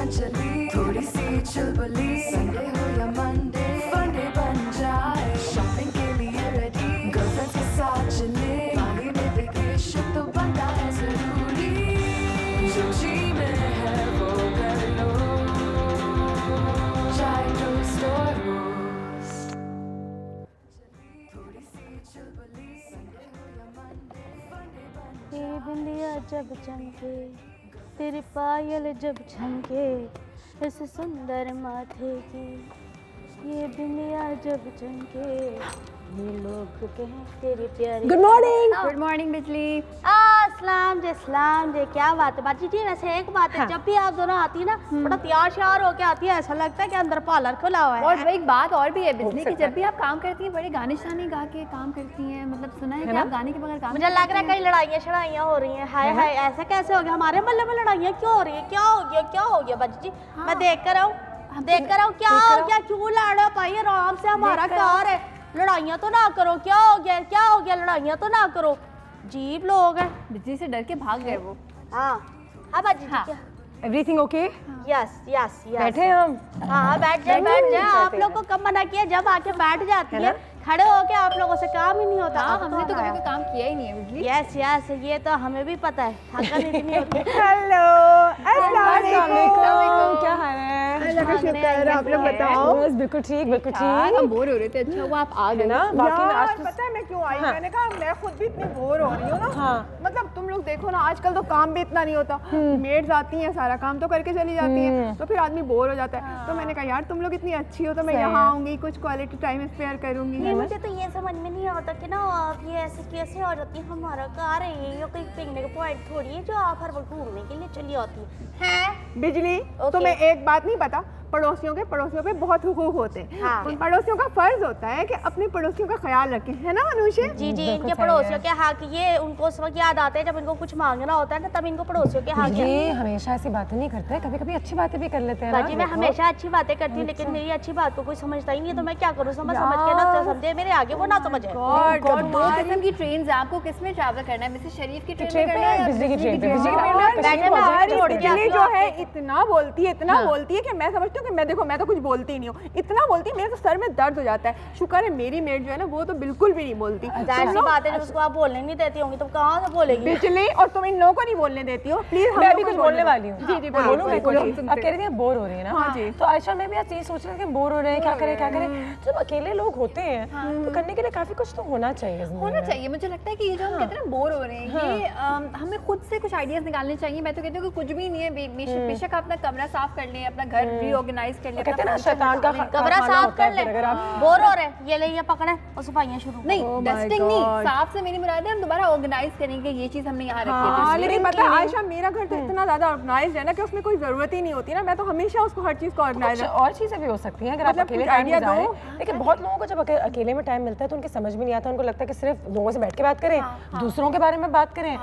अंजलि, थोड़ी सी चुलबुली, संडे हो या मंडे, फंडे बन जाए, शॉपिंग के लिए रेडी, गर्लफ्रेंड्स के साथ चले, पानी में वेकेशन तो बनता है जरूरी, जो जी में है वो कर लो, चाहे टोस्ट और रोस्ट, थोड़ी सी चुलबुली, संडे हो या मंडे, फंडे बन जाए। तेरी बिंदिया जब चमके, तेरी पायल जब झमके, इस सुंदर माथे की ये बिंदिया जब चमके, ये लोग कहें तेरी प्यारी। गुड मॉर्निंग बिजली। सलाम जी, क्या बात है बाजी जी। वैसे एक बात है, जब भी आप दोनों आती है ना, बड़ा तैयार श्यार होके आती है, ऐसा लगता है कि अंदर पार्लर खुला हुआ है। और एक बात और भी है बिजली कि जब भी आप काम करती हैं बड़े गाने शाने गा के काम करती हैं, मतलब सुना है कि आप गाने के बगैर काम। मुझे लग रहा है कई लड़ाइयाँ शड़ाइयाँ हो रही हैं। हाय हाय, ऐसा कैसे हो गया? हमारे मोहल्ले में लड़ाइयाँ क्यों हो रही है? क्या हो गया बाजी जी? मैं देख कर आऊँ क्या हो गया? क्यों लड़ रहे हो भाई? आराम से, हमारा कार है, लड़ाइयाँ तो ना करो। क्या हो गया? लड़ाइयाँ तो ना करो, अजीब लोग हैं। बिजली से डर के भाग गए वो। हाँ बाजी जी, क्या एवरीथिंग ओके? यस बैठे हम। हाँ बैठ जाए। आप लोग को कब मना किया? जब आके बैठ जाती है, खड़े होके आप लोगों से काम ही नहीं होता। हमने तो कभी कोई काम किया ही नहीं है बिजली। यस ये तो हमें भी पता है, थकान इतनी होती है। हेलो, अस्सलाम वालेकुम, क्या हाल है? अल्लाह का शुक्र है, आप लोग बताओ। बस बिल्कुल ठीक। हम बोर हो रहे थे, अच्छा हुआ आप आ गए ना। बाकी में आज पता है मैं क्यों आई? मैंने कहा मैं खुद भी इतनी बोर हो रही हूँ ना। मतलब तुम लोग देखो ना, आजकल तो काम भी इतना नहीं होता, मेड्स आती हैं, सारा काम तो करके चली जाती हैं, तो फिर आदमी बोर हो जाता है। तो मैंने कहा यार तुम लोग इतनी अच्छी हो तो मैं यहाँ आऊंगी, कुछ क्वालिटी टाइम स्पेयर करूंगी। मुझे तो ये समझ में नहीं आता कि ना आप ये ऐसे कैसे हो जाती है। हमारा कार है ये कोई पिकनिक पॉइंट थोड़ी है जो आप हर वक्त घूमने के लिए चली आती है। बिजली, तुम्हें एक बात नहीं पता, पड़ोसियों पे बहुत हुकूक होते हैं। उन पड़ोसियों का फर्ज होता है कि अपने पड़ोसियों का ख्याल रखें, है ना अनुषा? जी इनके पड़ोसियों के हक ये उनको उस वक्त याद आते हैं जब इनको कुछ मांगना होता है ना, तब इनको पड़ोसियों के हक। ये हमेशा ऐसी बातें नहीं करते, कभी कभी अच्छी बातें भी कर लेते हैं ना। बाजी मैं हमेशा अच्छी बातें करती हूँ, लेकिन मेरी अच्छी बात को कोई समझता ही नहीं, तो मैं क्या करूँ? समझ के ना समझे मेरे आगे, वो ना समझे। दो किस्म की ट्रेन है, आपको किसमें ट्रैवल करना है? मिसेस शरीफ की ट्रेन में करना है? बिजली की ट्रेन पे। बिजली जो है इतना बोलती है कि मैं समझती हूँ कि मैं तो कुछ बोलती नहीं हूँ, इतना बोलती है मेरे तो सर में दर्द हो जाता है। शुक्र है मेरी मेड जो है ना वो तो बिल्कुल भी नहीं बोलती। ऐसी बात है, जब उसको आप बोलने नहीं देती होंगी तो कहाँ से बोलेगी? बिजली, और तुम इन लोगों को नहीं बोलने देती हो प्लीज। मैं भी कुछ बोलने वाली हूँ। जी बोलो। आप कह रही थी बोर हो रही है ना? हाँ जी। तो आयशा मैं भी आज यही सोच रही थी कि बोर हो रहे हैं, क्या करें। जब अकेले लोग होते हैं तो करने के लिए काफी कुछ तो होना चाहिए। मुझे लगता है कि ये जो हम कहते हैं ना बोर हो रहे हैं, ये हमें खुद से कुछ आइडियाज निकालने चाहिए। मैं तो कहती हूँ कि कुछ भी नहीं है, बेशक अपना कमरा साफ कर लें, अपना घर रीऑर्गेनाइज कर लें, कमरा साफ कर ले। बोर हो रहे हैं, ये ले ये पकड़े और सफाइयां शुरू। नहीं डस्टिंग नहीं, साफ से मेरी मुराद है हम दोबारा ऑर्गेनाइज करेंगे, ये चीज हमने यहाँ रखी है। लेकिन पता है आयशा, मेरा घर तो इतना ज्यादा ऑर्गेनाइज्ड है ना कि उसमें कोई जरूरत ही नहीं होती ना। मैं तो हमेशा उसको हर चीज को ऑर्गेनाइज। और चीजें भी हो सकती हैं अगर आप अकेले आइडिया दो। लेकिन बहुत लोगों को जब अकेले में टाइम मिलता है तो उनके समझ में नहीं आता, उनको लगता है कि सिर्फ लोगों से बैठ के बात करें, दूसरों के बारे में बात करें,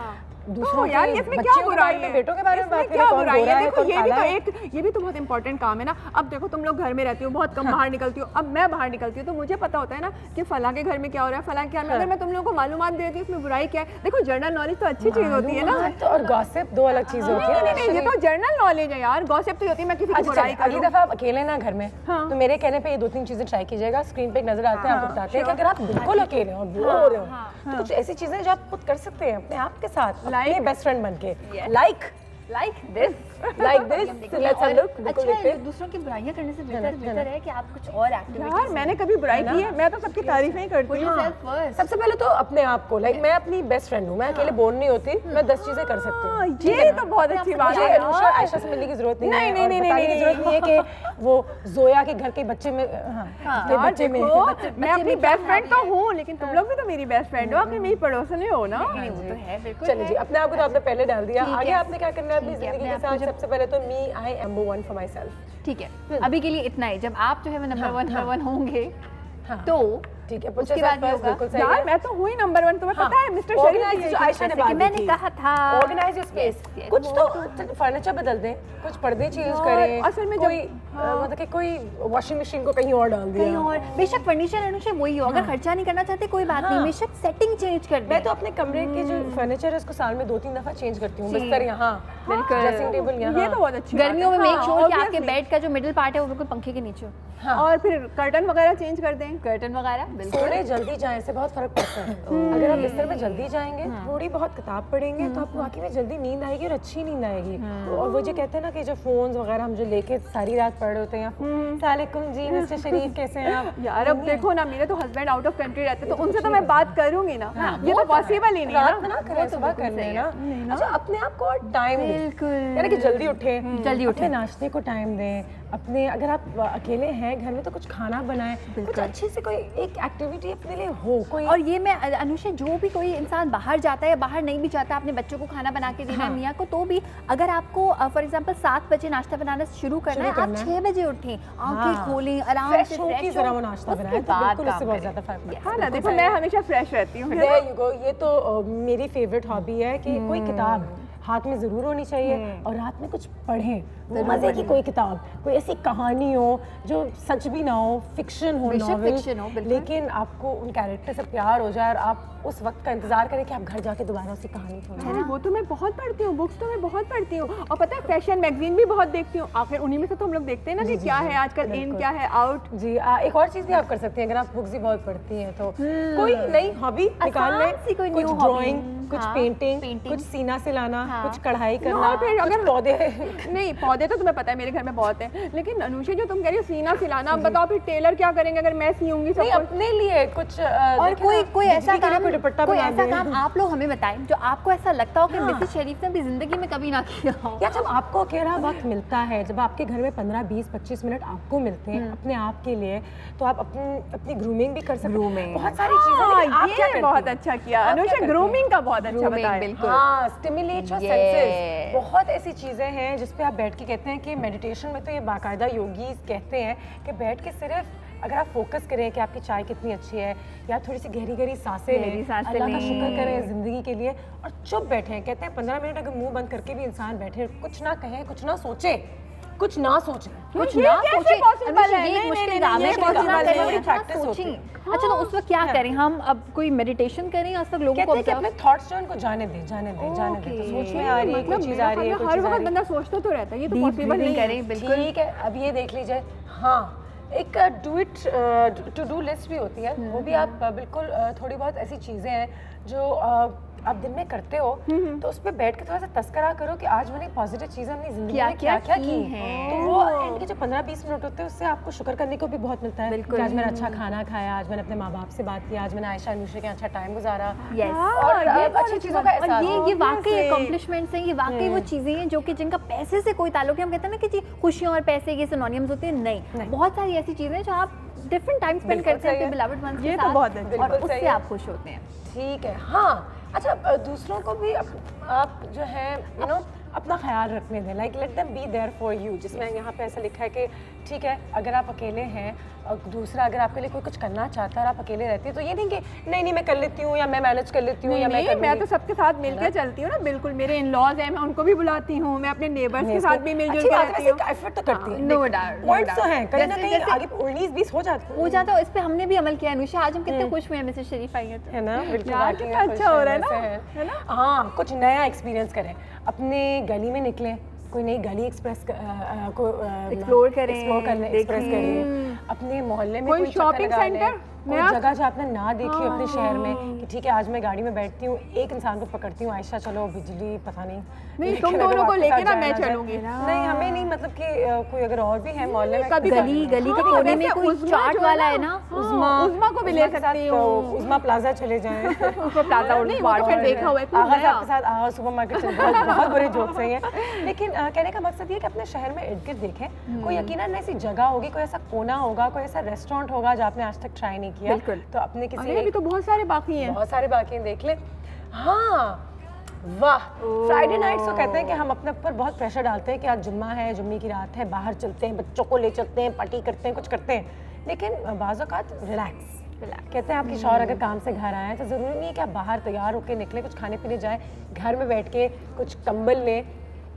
दूसरों यार इसमें क्या बुराई है? बेटों के बारे में बात क्या बुराई है? देखो ये भी तो बहुत इंपॉर्टेंट काम है ना। अब देखो तुम लोग घर में रहती हो, बहुत कम बाहर निकलती हो, अब मैं बाहर निकलती हूँ तो मुझे पता होता है ना कि फलां के घर में क्या हो रहा है, फलां के घर में। अगर मैं तुम लोगों को मालूमात देती हूँ उसमें बुराई क्या है? देखो जनरल नॉलेज तो अच्छी चीज होती है ना, और गॉसिप दो अलग चीज होती है। नहीं ये तो जनरल नॉलेज है यार, गॉसिप तो होती है मैं किसी की बुराई करूं। अगली दफा आप अकेले ना घर में तो मेरे कहने पे ये 2-3 चीजें ट्राई कीजिएगा। स्क्रीन पे एक नजर आते हैं, आपको बताते हैं कि अगर आप बिल्कुल अकेले हो और बोर हो रहे हो तो कुछ ऐसी चीजें जो आप खुद कर सकते हैं अपने आप के साथ, अपने बेस्ट फ्रेंड बन के। like this let's have a look। अच्छा, दूसरों की बुराइयां करने से बेहतर है कि आप कुछ और एक्टिविटीज। यार मैंने कभी बुराई की है? मैं तो सबकी तारीफें ही करती हूँ। सबसे पहले तो अपने आप को, लाइक मैं अपनी बेस्ट फ्रेंड हूँ, मैं अकेले बोर नहीं होती, मैं 10 चीजें कर सकती हूँ। ये तो बहुत अच्छी बात है। अनुषा आयशा से मिलने की जरूरत नहीं है, बताने की जरूरत नहीं है कि वो जोया के घर के बच्चे में बच्चे में मैं अपनी बेस्ट फ्रेंड तो हूँ, लेकिन तुम लोग भी तो मेरी बेस्ट फ्रेंड हो, आखिर मेरी पड़ोसन हो ना। चलिए जी, अपने आप को तो आपने पहले डाल दिया, आगे आपने क्या करना है अपनी जिंदगी के साथ? सबसे पहले तो me I am number 1 for myself. ठीक है, अभी के लिए इतना ही। जब आप जो है वो नंबर 1 होंगे तो ठीक है, उसके बाद बिल्कुल सही यार मैं तो हुई नंबर 1, तुम्हें पता है मिस्टर शरीफ जो आयशा ने बात की, मैंने कहा था ऑर्गेनाइज योर स्पेस। कुछ तो फर्नीचर बदल दें, कुछ पर्दे चेंज करें। असल में कोई मतलब कि कोई वॉशिंग मशीन को कहीं और डाल दिया, और बेशक फर्नीचर अनुशा वही हो, अगर खर्चा नहीं करना चाहते कोई बात नहीं, बेशक सेटिंग चेंज कर दें। मैं तो अपने कमरे के जो फर्नीचर है उसको साल में 2-3 दफा चेंज करती हूँ। बिस्तर यहाँ, बिल्कुल ड्रेसिंग टेबल यहाँ। ये तो बहुत अच्छी गर्मियों में मेक श्योर कि आपके obviously। बेड का जो मिडिल पार्ट है वो बिल्कुल पंखे के नीचे हो। और फिर कर्टन वगैरह चेंज कर दें, कर्टन वगैरह बिल्कुल। सोने जल्दी जाए से बहुत फर्क पड़ता है। अगर आप बिस्तर में जल्दी जाएंगे, थोड़ी बहुत किताब पढ़ेंगे तो आपको वाकई में जल्दी नींद आएगी और अच्छी नींद आएगी। और वो जो कहते हैं ना कि जो फोन्स वगैरह हम जो लेके सारी रात पढ़ रहे होते हैं, सलामुकुम जी मिस्टर शरीफ कैसे हैं आप? यार अब देखो ना, मेरे तो हस्बैंड आउट ऑफ कंट्री रहते, तो उनसे तो मैं बात करूंगी ना, ये तो पॉसिबल ही नहीं है रात ना करें, सुबह कर लेना। अच्छा, अपने आप को और टाइम दें, यानी कि जल्दी उठें, जल्दी उठें, अपने नाश्ते को टाइम दें, अपने अगर आप अकेले हैं घर में तो कुछ खाना बनाएं, कुछ अच्छी से कोई एक एक्टिविटी अपने लिए हो कोई। और ये मैं अनुषा, जो भी कोई इंसान बाहर जाता है या बाहर नहीं भी जाता, अपने बच्चों को खाना बना के देना है मियाँ को, तो भी अगर आपको फॉर एग्जांपल 7 बजे नाश्ता बनाना शुरू करना है, आप 6 बजे उठें, आंखें खोलें, आराम से फ्रेश जरा वो नाश्ता बनाएं, तो बिल्कुल उससे बहुत ज्यादा फर्क पड़ता है। हाँ ना, देखो मैं हमेशा फ्रेश रहती हूँ। There you go, ये तो मेरी फेवरेट हॉबी है कि कोई किताब हाथ में जरूर होनी चाहिए और रात में कुछ पढ़ें, मजे की कोई किताब, कोई ऐसी कहानी हो जो सच भी ना हो, फिक्शन हो, नॉवेल, लेकिन आपको उन कैरेक्टर से प्यार हो जाए और आप उस वक्त का इंतजार करें कि आप घर जाके दोबारा उसी कहानी पढ़ें। वो तो मैं बहुत पढ़ती हूँ, बुक्स तो मैं बहुत पढ़ती हूँ, और पता है फैशन मैगजीन भी बहुत देखती हूँ। आखिर उन्हीं में से तो हम लोग देखते हैं ना कि क्या है आजकल इन, क्या है आउट। जी, एक और चीज भी आप कर सकती हैं अगर आप बुक्स भी बहुत पढ़ती हैं तो कोई नई हॉबी निकाल लें, कुछ ड्राइंग, कुछ पेंटिंग, कुछ सीना सिलाना, कुछ कढ़ाई करना, फिर अगर पौधे नहीं, पौधे तो तुम्हें पता है मेरे घर में बहुत हैं, लेकिन अनुषा जो तुम कह रही हो सीना सिलाना, अब बताओ फिर टेलर क्या करेंगे अगर मैं सीऊंगी सब? अपने लिए कुछ और कोई ऐसा काम आप लोग हमें बताएं जो आपको ऐसा लगता हो कि मिसेस शरीफ ने भी जिंदगी में कभी ना किया हो। या जब आपको अकेला वक्त मिलता है, जब आपके घर में 15, 20, 25 मिनट आपको मिलते हैं अपने आप के लिए, तो आप अपनी ग्रूमिंग भी कर सकते हैं, बहुत सारी चीजें। ये बहुत अच्छा किया अनुषा, ग्रूमिंग का बहुत अच्छा बताया। हाँ, स्टिमुलेट योर सेंसेस। बहुत ऐसी चीजें हैं जिस पे आप बैठ के कहते हैं कि मेडिटेशन में तो ये बाकायदा योगी कहते हैं कि बैठ के सिर्फ अगर आप फोकस करें कि आपकी चाय कितनी अच्छी है, या थोड़ी सी गहरी गहरी सांसें लें, अल्लाह का शुक्र करें जिंदगी के लिए और चुप बैठें। कहते हैं 15 मिनट अगर मुंह बंद करके भी इंसान बैठे, कुछ ना कहे, कुछ ना सोचे, कुछ ना सोचे, कुछ ना सोचे, ये मुश्किल काम है, प्रैक्टिस होती है। अच्छा, तो उस वक्त क्या करें हम? अब कोई मेडिटेशन करें या सब लोगों को अपने थॉट्स जो उनको जाने दें, जाने दें, जाने दें। तो सोच में आ रही है, कोई चीज आ रही है, हर वक्त बंदा सोचता तो रहता है, ये तो पॉसिबल नहीं करें। बिल्कुल ठीक है, अब ये देख लीजिए। हाँ, एक टू डू लिस्ट भी होती है, वो भी आप बिल्कुल थोड़ी बहुत ऐसी चीज़ें हैं जो आप दिन में करते हो, तो उस पर बैठ के थोड़ा सा तस्करा करो कि आज मैंने पॉजिटिव चीज़ें अपनी जिंदगी में क्या क्या की हैं। तो वो एंड के जो 15-20 मिनट होते हैं उससे आपको शुक्र करने को भी बहुत मिलता है कि आज मैंने अच्छा खाना खाया, आज मैंने अपने माँ बाप से बात की, आज मैंने आयशा अनुषा के अच्छा टाइम गुजारा, और अच्छी चीज़ों का एहसास। ये वाकई अकॉम्प्लिशमेंट्स हैं, ये वाकई वो चीज़ें हैं जो कि जिनका पैसे से कोई ताल्लुक है। हम कहते हैं ना कि जी खुशियों और पैसे ये सिनोनिम्स होते हैं, नहीं, बहुत सारी ऐसी चीज़ें जो आप डिफरेंट टाइम स्पेंड करते हैं अपने बिलवड वंस के साथ, और उससे आप खुश होते हैं। ठीक है। हाँ, अच्छा, दूसरों को भी आप जो है अपना ख्याल रखने दें, like let them be there for you, जिसमें यहाँ पे ऐसा लिखा है कि ठीक है अगर आप अकेले हैं और दूसरा अगर आपके लिए कोई कुछ करना चाहता है और आप अकेले रहती है तो ये नहीं कि नहीं मैं कर लेती हूँ या मैं मैनेज कर लेती हूँ या मैं तो सबके साथ मिलकर चलती हूँ ना। बिल्कुल, मेरे इन लॉज हैं, मैं उनको भी बुलाती हूँ, मैं अपने नेबर्स के साथ भी मिलजुल कर रहती हूँ, एफर्ट तो करती हूँ। नो डाउट, पॉइंट्स तो हैं, कहीं ना कहीं आगे 19-20 हो जाता है। इस पे हमने भी अमल किया अनुषा, आज हम कितने खुश हुए हैं मिसेस शरीफ आई है ना। बिल्कुल अच्छा हो रहा है ना। हाँ, कुछ नया एक्सपीरियंस करें, अपने गली में निकलें, कोई नई गली एक्सप्रेस को एक्सप्लोर करें, एक्सप्रेस करें, अपने मोहल्ले में कोई शॉपिंग सेंटर, कोई जगह जो आपने ना देखी अपने शहर में कि ठीक है आज मैं गाड़ी में बैठती हूँ, एक इंसान को पकड़ती हूँ, आयशा चलो बिजली पता नहीं तुम दोनों को लेके ना मैं चलूंगी। नहीं, हमें नहीं, मतलब कि कोई अगर और भी है मोहल्ले में, गली के कोने में कोई चाट वाला है ना, उज़मा को भी ले सकती हूँ, उज़मा प्लाजा चले जाएं, प्लाजा फिर देखा हुआ है आपके साथ आगा सुपरमार्केट चल रहा है, बहुत बुरे जोक्स हैं ये। लेकिन कहने का मकसद ये कि अपने शहर में इर्द गिर्द देखें, कोई यकीनन ऐसी जगह होगी, कोई ऐसा कोना होगा, कोई ऐसा रेस्टोरेंट होगा जो आपने आज तक ट्राई नहीं किया, तो अपने किसी अभी तो बहुत सारे बाकी हैं, देख ले। हाँ, वाह, फ्राइडे नाइट्स तो कहते हैं कि हम अपने ऊपर बहुत प्रेशर डालते हैं कि आज जुम्मा है, जुम्मे की रात है, बाहर चलते हैं, बच्चों को ले चलते हैं, पार्टी करते हैं, कुछ करते हैं, लेकिन बाज़ औक़ात रिलैक्स कहते हैं। आपकी शौहर अगर काम से घर आए तो ज़रूरी नहीं है कि आप बाहर तैयार होकर निकले, कुछ खाने पीने जाएं, घर में बैठ के कुछ कंबल लें,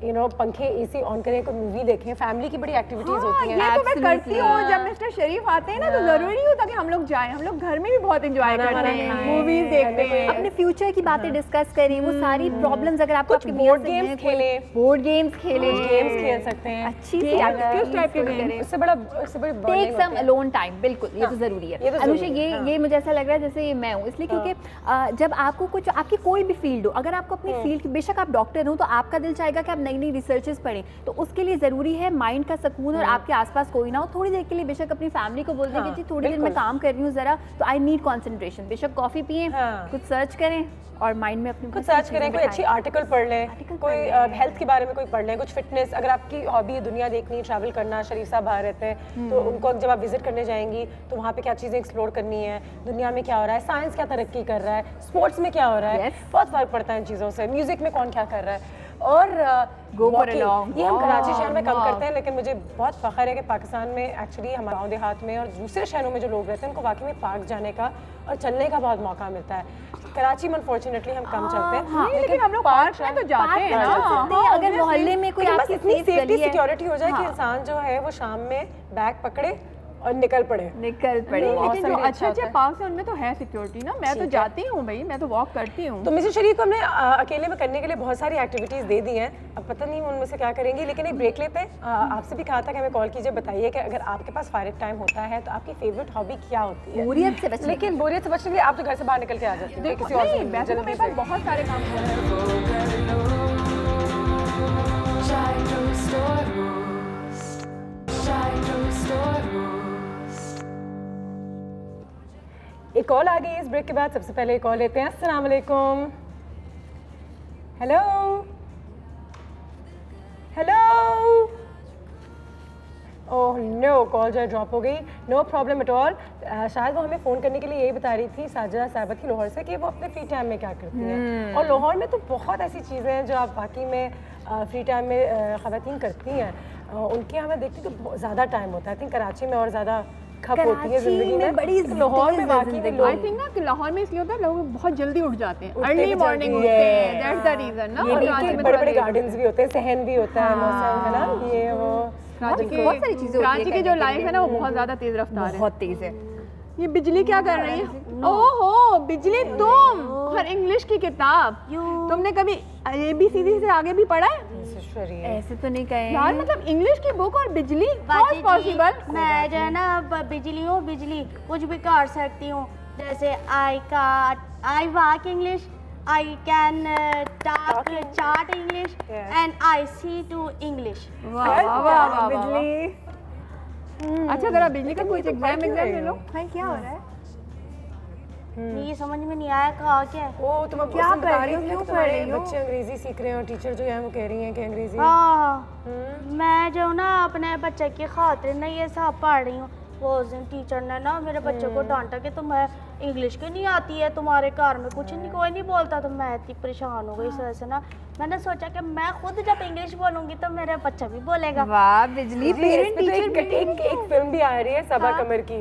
यू नो पंखे एसी ऑन करें, कोई मूवी देखें, फैमिली की बड़ी एक्टिविटीज होती हैं। ये तो मैं करती हूँ। जब मिस्टर शरीफ आते हैं ना तो जरूरी नहीं होता कि हम लोग जाएं, हम लोग घर में भी बहुत एंजॉय करते हैं, मूवीज देखते हैं, अपने फ्यूचर की बातें डिस्कस करें, वो सारी प्रॉब्लम्स अगर आपको कुछ बोर्ड गेम्स खेलें, बोर्ड गेम्स खेलें, गेम्स खेल सकते हैं। अच्छी किस टाइप के गेम? इससे बड़ी टेक सम अलोन टाइम, बिल्कुल ये तो जरूरी है। अनुषा ये मुझे ऐसा लग रहा है जैसे मैं हूँ, इसलिए क्योंकि जब आपको कुछ आपकी कोई भी फील्ड हो, अगर आपको अपनी फील्ड, बेशक आप डॉक्टर हो तो आपका दिल चाहेगा कि आप नई नई रिसर्चेस पढ़ें, तो उसके लिए जरूरी है माइंड का सुकून और आपके आसपास कोई ना हो। थोड़ी देर के लिए बेशक अपनी फैमिली को बोल दें कि जी थोड़ी देर मैं काम कर रही हूँ जरा, तो आई नीड कंसंट्रेशन, बेशक कॉफी पिए, कुछ सर्च करें और माइंड में अपनी कुछ सर्च करें, कोई अच्छी आर्टिकल पढ़ लें, कोई हेल्थ के बारे में कोई पढ़ लें, कुछ फिटनेस, अगर आपकी हॉबी है दुनिया देखनी, ट्रैवल करना, शरीफ साहब बाहर रहते हैं तो उनको जब आप विजिट करने जाएंगी तो वहाँ पे क्या चीज़ें एक्सप्लोर करनी है, दुनिया में क्या हो रहा है, साइंस क्या तरक्की कर रहा है, स्पोर्ट्स में क्या हो रहा है, बहुत फर्क पड़ता है इन चीज़ों से, म्यूजिक में कौन क्या कर रहा है। और ये हम कराची शहर में कम करते हैं, लेकिन मुझे बहुत फ़ख्र है कि पाकिस्तान में एक्चुअली हमारे गाँव देहात में और दूसरे शहरों में जो लोग रहते हैं उनको वाकई में पार्क जाने का और चलने का बहुत मौका मिलता है। कराची में अनफॉर्चुनेटली हम कम चलते हैं, लेकिन हम लोग पार्क में तो जाते हैं ना। अगर मोहल्ले में कोई आपकी इतनी सेफ्टी सिक्योरिटी हो जाए कि इंसान जो है वो शाम में बैग पकड़े और निकल पड़े। लेकिन जो अच्छे अच्छे पार्क है उनमें तो है सिक्योरिटी ना। मैं तो जाती हूँ भाई, मैं तो वॉक करती हूँ। तो मिसेस शरीफ को हमने अकेले में करने के लिए बहुत सारी एक्टिविटीज दे दी हैं, अब पता नहीं उनमें से क्या करेंगी, लेकिन एक ब्रेक लेते हैं। आपसे भी कहा था कि हमें कॉल कीजिए, बताइए कि अगर आपके पास फारिग टाइम होता है तो आपकी फेवरेट हॉबी क्या होती है? बोरियत से बचने। लेकिन बोरियत से बचने के लिए आप तो घर से बाहर निकल के आ जाते हैं, किसी और से मेरे पास बहुत सारे काम हैं। एक कॉल आ गई इस ब्रेक के बाद, सबसे पहले कॉल लेते हैं। अस्सलाम वालेकुम। Hello hello. Oh no, call जो है ड्रॉप हो गई। No problem at all. शायद वो हमें फ़ोन करने के लिए यही बता रही थी साजिदा साहब की लाहौर से कि वो अपने फ्री टाइम में क्या करती हैं। और लाहौर में तो बहुत ऐसी चीज़ें हैं जो आप वाकई में फ्री टाइम में ख़वातीन करती हैं। उनके यहाँ मैं देखती तो ज़्यादा टाइम होता है। आई थिंक कराची में और ज़्यादा खप होती है जिंदगी में, बड़ी लाहौर में वाकई में आई थिंक ना कि लाहौर में इसलिए होता है लोग बहुत जल्दी उठ जाते हैं, अर्ली मॉर्निंग उठते हैं, दैट्स द रीजन ना। और बड़े बड़े गार्डन्स भी होते हैं, सहन भी होता है, मौसम है ना, ये वो बहुत सारी चीजें। कराची की जो लाइफ है ना वो बहुत ज्यादा तेज रफ्तार है, बहुत तेज है। ये बिजली क्या कर रही है? ओहो बिजली, तुम और इंग्लिश की किताब तुमने कभी ABCD से आगे भी पढ़ा है? ऐसे तो नहीं कहे यार, मतलब इंग्लिश की बुक और बिजली, हाउ इज पॉसिबल? मैं जो है ना बिजली हूँ, बिजली कुछ भी कर सकती हूँ, जैसे I walk English, I can chart English and I see to English. वाह बिजली। अच्छा जरा बिजली का कोई एग्जाम ले लो। क्या हो रहा है? ये समझ में नहीं आया कहा क्या है। ओ तुम अब क्या बता रही हो, क्यों पढ़ रही हो? बच्चे अंग्रेजी सीख रहे हैं और टीचर जो है वो कह रही हैं कि अंग्रेजी। मैं जो ना अपने बच्चे की खातिर ना ये सब पढ़ रही हूँ। वो उस दिन टीचर ने ना मेरे बच्चे को डांटा कि तुम्हें इंग्लिश क्यों नहीं आती है, तुम्हारे घर में कुछ नहीं, कोई नहीं बोलता। तो मैं इतनी परेशान हो गई इस वजह से ना, मैंने सोचा कि मैं खुद जब इंग्लिश बोलूंगी तो मेरा बच्चा भी बोलेगा। वाह बिजली। पेरेंट टीचर एक फिल्म भी आ रही है सबा कमर की,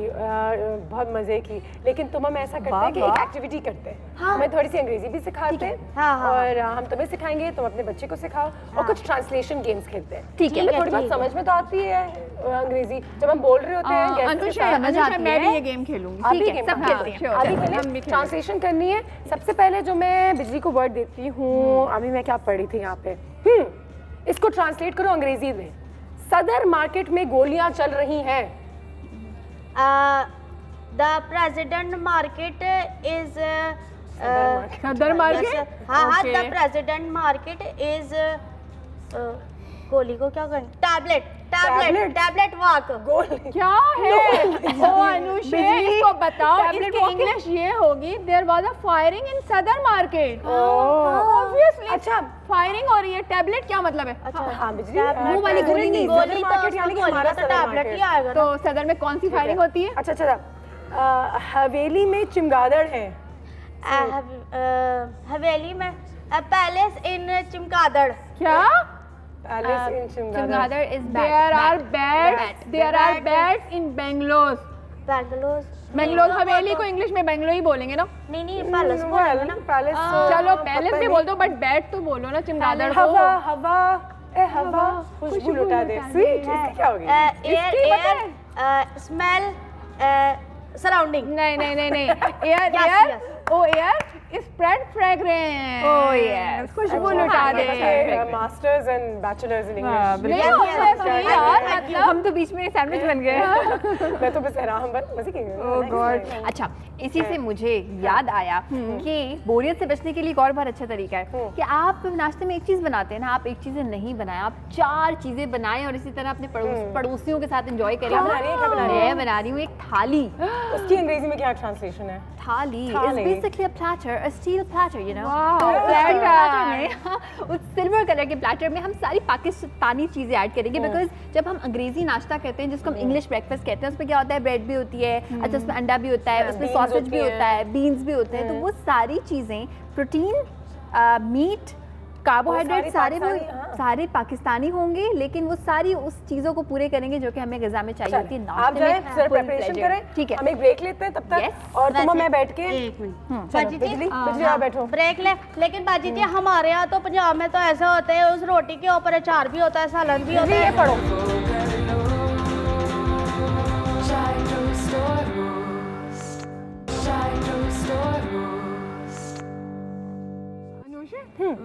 बहुत मजे की, लेकिन तुम हम ऐसा करते हैं कि एक एक्टिविटी करते हैं, हमें थोड़ी सी अंग्रेजी भी सिखाते हैं और हम तुम्हें सिखाएंगे, तुम अपने बच्चे को सिखाओ और कुछ ट्रांसलेशन गेम्स खेलते हैं। ठीक है, थोड़ी बहुत समझ में तो आती है अंग्रेजी जब हम बोल रहे होते हैं। मैं भी ये गेम खेलूंगी। सब खेलते हैं। अभी ट्रांसलेशन करनी है। सबसे पहले जो मैं बिजली को वर्ड देती हूँ, अभी मैं क्या पढ़ी थी यहाँ पे, इसको ट्रांसलेट करो अंग्रेजी में। सदर मार्केट में गोलियां चल रही हैं। द प्रेसिडेंट मार्केट इज सदर मार्केट। हाँ, द प्रेसिडेंट मार्केट इज गोली को क्या करें? Tablet walk. क्या है? ओ अनुषे इसको बताओ, इसकी इंग्लिश ये होगी, देयर वाज अ फायरिंग इन सदर मार्केट। ऑब्वियसली। अच्छा फायरिंग हो रही है, टैबलेट क्या मतलब है? अच्छा हाँ बिजली, मुंह वाली गोली नहीं, गोली मार्केट यानी कि हमारा टैबलेट ही आएगा। तो सदर में कौन सी फायरिंग होती है? अच्छा हवेली में चमगादड़ है। हवेली में पैलेस इन चमगादड़। क्या? Palace in Chimgadar is bad. There are bats in Bangalore. Bangalore हवेली को इंग्लिश में बेंगलो ही बोलेंगे ना? नहीं पैलेस बोलेंगे ना। पैलेस चलो पैलेस भी बोल दो, बट बैट तो बोलो ना चमगादड़ को। हवा ए हवा खुशबू लुटा दे। स्वीट, इसकी क्या होगी? Air smell surrounding. नहीं air O air spread fragrance. Oh yes, खुशबू लुटा दे। Masters and bachelors in English. यार हम तो बीच में सैंडविच बन गए। मैं तो बस हैरान बन मजे की। ओह गॉड। अच्छा, इसी से मुझे याद आया कि बोरियत से बचने के लिए एक और बहुत अच्छा तरीका है कि आप नाश्ते में एक चीज बनाते हैं ना, आप एक चीज नहीं बनाएं, आप 4 चीजें बनाएं और इसी तरह अपने पड़ोसियों के साथ एंजॉय करें। क्या बना रही है? क्या बना रही है? मैं बना रही हूँ एक थाली। उसकी अंग्रेजी में क्या ट्रांसलेशन है? थाली is थाली। basically a platter, a steel platter, you know. Wow, तो platter platter में उस सिल्वर कलर के प्लेटर में हम सारी पाकिस्तानी चीजें ऐड करेंगे, बिकॉज जब हम अंग्रेजी नाश्ता कहते हैं जिसको हम इंग्लिश ब्रेकफास्ट कहते हैं, उसमें क्या होता है, ब्रेड भी होती है, अच्छा उसमें अंडा भी होता है, उसमें सॉसेज भी होता है, बीन्स भी होते हैं, तो वो सारी चीजें प्रोटीन, मीट, कार्बोहाइड्रेट सारे पाकिस्तानी होंगे, लेकिन वो सारी उस चीजों को पूरे करेंगे जो कि हमें ग़िज़ा में चाहिए होती है। आप जाएं सर प्रिपरेशन करें, ठीक है, हम एक ब्रेक लेते हैं तब तक। और तुम मैं बैठ के एक मिनट बिजली बैठो ब्रेक ले। लेकिन बाजी जी हमारे यहाँ तो पंजाब में तो ऐसा होता है, उस रोटी के ऊपर अचार भी होता है, सालन भी होता है। ये पढ़ो।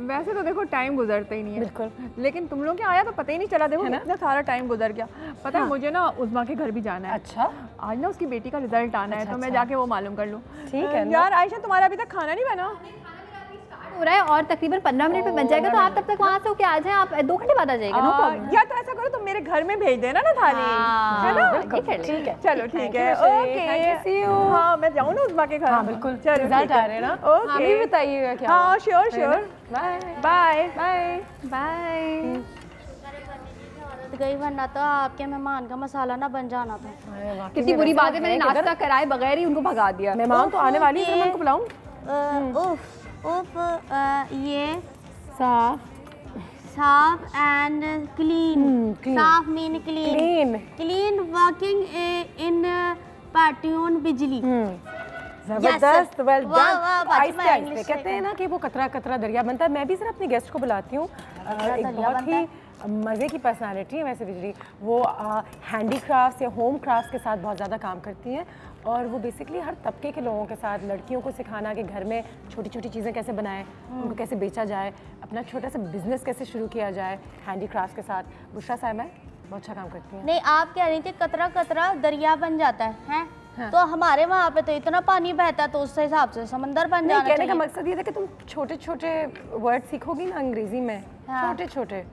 वैसे तो देखो टाइम गुजरता ही नहीं है बिल्कुल, लेकिन तुम लोग के आया तो पता ही नहीं चला। देखो इतना सारा टाइम गुजर गया। पता है मुझे ना उज़मा के घर भी जाना है। अच्छा, आज ना उसकी बेटी का रिजल्ट आना है, तो मैं जाके वो मालूम कर लूँ। ठीक है यार आयशा, तुम्हारा अभी तक खाना नहीं बना? हो रहा है और तकरीबन 15 मिनट में बन जाएगा, तो आप तब तक वहाँ से होके आ जाएं, आप 2 घंटे बाद आ जाएगा। No problem. या तो ऐसा करो, तुम मेरे घर में भेज देना ना थाली, है ना? ठीक है, चलो ठीक है, ओके। हाँ मैं जाऊँ ना उज़मा के घर? हाँ बिल्कुल, चलो रिजल्ट आ रहे हैं ना? ओके, हाँ भी बताइएगा क्या। हाँ sure sure. Bye bye bye bye. गई वरना तो आपके मेहमान का मसाला ना बन जाना था। कितनी बुरी बात है, मैंने नाश्ता कराए बगैर ही उनको भगा दिया। मेहमान तो आने वाली है, मैं उनको बुलाऊं? ये साफ एंड क्लीन। साफ मीन क्लीन वर्किंग इन पार्टियोन बिजली। जबरदस्त, वेल डन। आहिस्ते आहिस्ते कहते हैं ना कि वो कतरा कतरा दरिया बनता है। मैं भी जरा अपने गेस्ट को बुलाती हूँ। एक बहुत ही मज़े की पर्सनालिटी है वैसे बिजली। वो हैंडीक्राफ्ट्स या होम क्राफ्ट्स के साथ बहुत ज़्यादा काम करती हैं, और वो बेसिकली हर तबके के लोगों के साथ, लड़कियों को सिखाना कि घर में छोटी छोटी चीज़ें कैसे बनाएं, उनको कैसे बेचा जाए, अपना छोटा सा बिजनेस कैसे शुरू किया जाए हैंडीक्राफ्ट्स के साथ। बुशरा साहब है बहुत अच्छा काम करती हैं। नहीं, आप कह रही थी कतरा कतरा दरिया बन जाता है? हाँ। तो हमारे वहाँ पे तो इतना पानी बहता है, तो उस हिसाब से समंदर बन जाना चाहिए। कहने का मकसद ये था कि तुम छोटे छोटे वर्ड सीखोगी ना अंग्रेजी में, छोटे छोटे,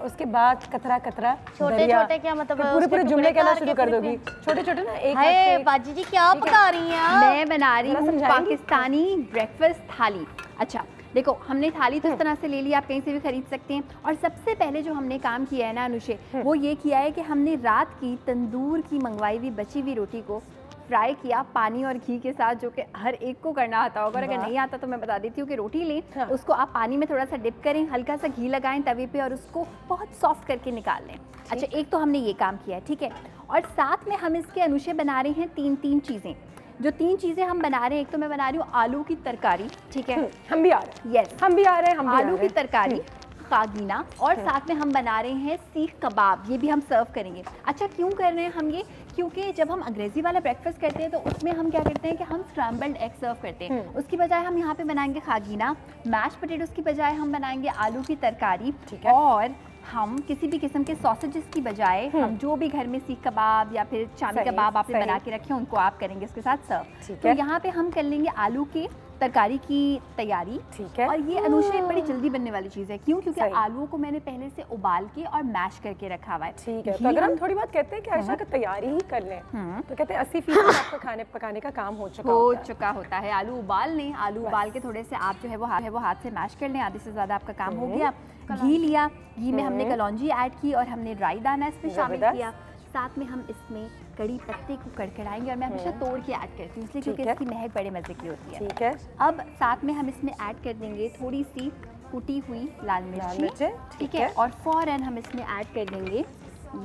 उसके बाद कतरा कतरा छोटे छोटे क्या मतलब, पूरे पूरे जुमले कहना शुरू कर दोगी। छोटे छोटे ना एक। हाय बाजी जी क्या पका रही हैं आप? मैं बना रही हूँ पाकिस्तानी ब्रेकफास्ट थाली। अच्छा देखो, हमने थाली तो इस तरह से ले ली, आप कहीं से भी खरीद सकते हैं। और सबसे पहले जो हमने काम किया है ना अनुषे, वो ये किया है कि हमने रात की तंदूर की मंगवाई हुई बची हुई रोटी को फ्राई किया पानी और घी के साथ, जो कि हर एक को करना आता होगा। अगर नहीं आता तो मैं बता देती हूँ कि रोटी लें, उसको आप पानी में थोड़ा सा डिप करें, हल्का सा घी लगाएं तवे पे और उसको बहुत सॉफ्ट करके निकाल लें। अच्छा, एक तो हमने ये काम किया है, ठीक है। और साथ में हम इसके अनुशे बना रहे हैं 3 चीज़ें। जो 3 चीज़ें हम बना रहे हैं, एक तो मैं बना रही हूँ आलू की तरकारी, ठीक है, हम भी आ रहे हैं। यस, हम भी आ रहे हैं। आलू की तरकारी, खागीना, और साथ में हम बना रहे हैं सीख कबाब, ये भी हम सर्व करेंगे। अच्छा, क्यों कर रहे हैं हम ये? क्योंकि जब हम अंग्रेजी वाला ब्रेकफास्ट करते हैं तो उसमें हम क्या करते हैं कि हम स्क्रैम्बल्ड एग सर्व करते हैं, उसकी बजाय हम यहाँ पे बनाएंगे खागीना। मैश पोटैटोस की बजाय हम बनाएंगे आलू की तरकारी, और हम किसी भी किस्म के सॉसेजेस की बजाय हम जो भी घर में सीख कबाब या फिर शामी कबाब आपने बना के रखे उनको आप करेंगे इसके साथ सर्व। तो यहाँ पे हम कर लेंगे आलू की तरकारी की तैयारी, ठीक है। और ये अनुष्का बड़ी जल्दी बनने वाली चीज़ है। क्यों? क्योंकि आलूओं को मैंने पहले से उबाल के और मैश करके रखा हुआ है, ठीक है। तो अगर हम थोड़ी बात कहते हैं कि आयशा का तैयारी ही कर लें, तो कहते हैं 80% आपका खाने पकाने का काम हो चुका होता है। आलू उबाल लें, आलू उबाल के थोड़े से आप जो है वो हाथ से मैश कर लें, आधे से ज़्यादा आपका काम हो गया। घी लिया, घी में हमने कलौंजी ऐड की और हमने राई दाना इसमें शामिल किया। साथ में हम इसमें कड़ी पत्ते को कड़कड़ाएंगे, और मैं हमेशा तोड़ के ऐड करती हूँ इसलिए क्योंकि इसकी महक बड़े मज़े की होती है, ठीक है। अब साथ में हम इसमें ऐड कर देंगे थोड़ी सी कुटी हुई लाल मिर्च, ठीक है। और फ़ौरन हम इसमें ऐड कर देंगे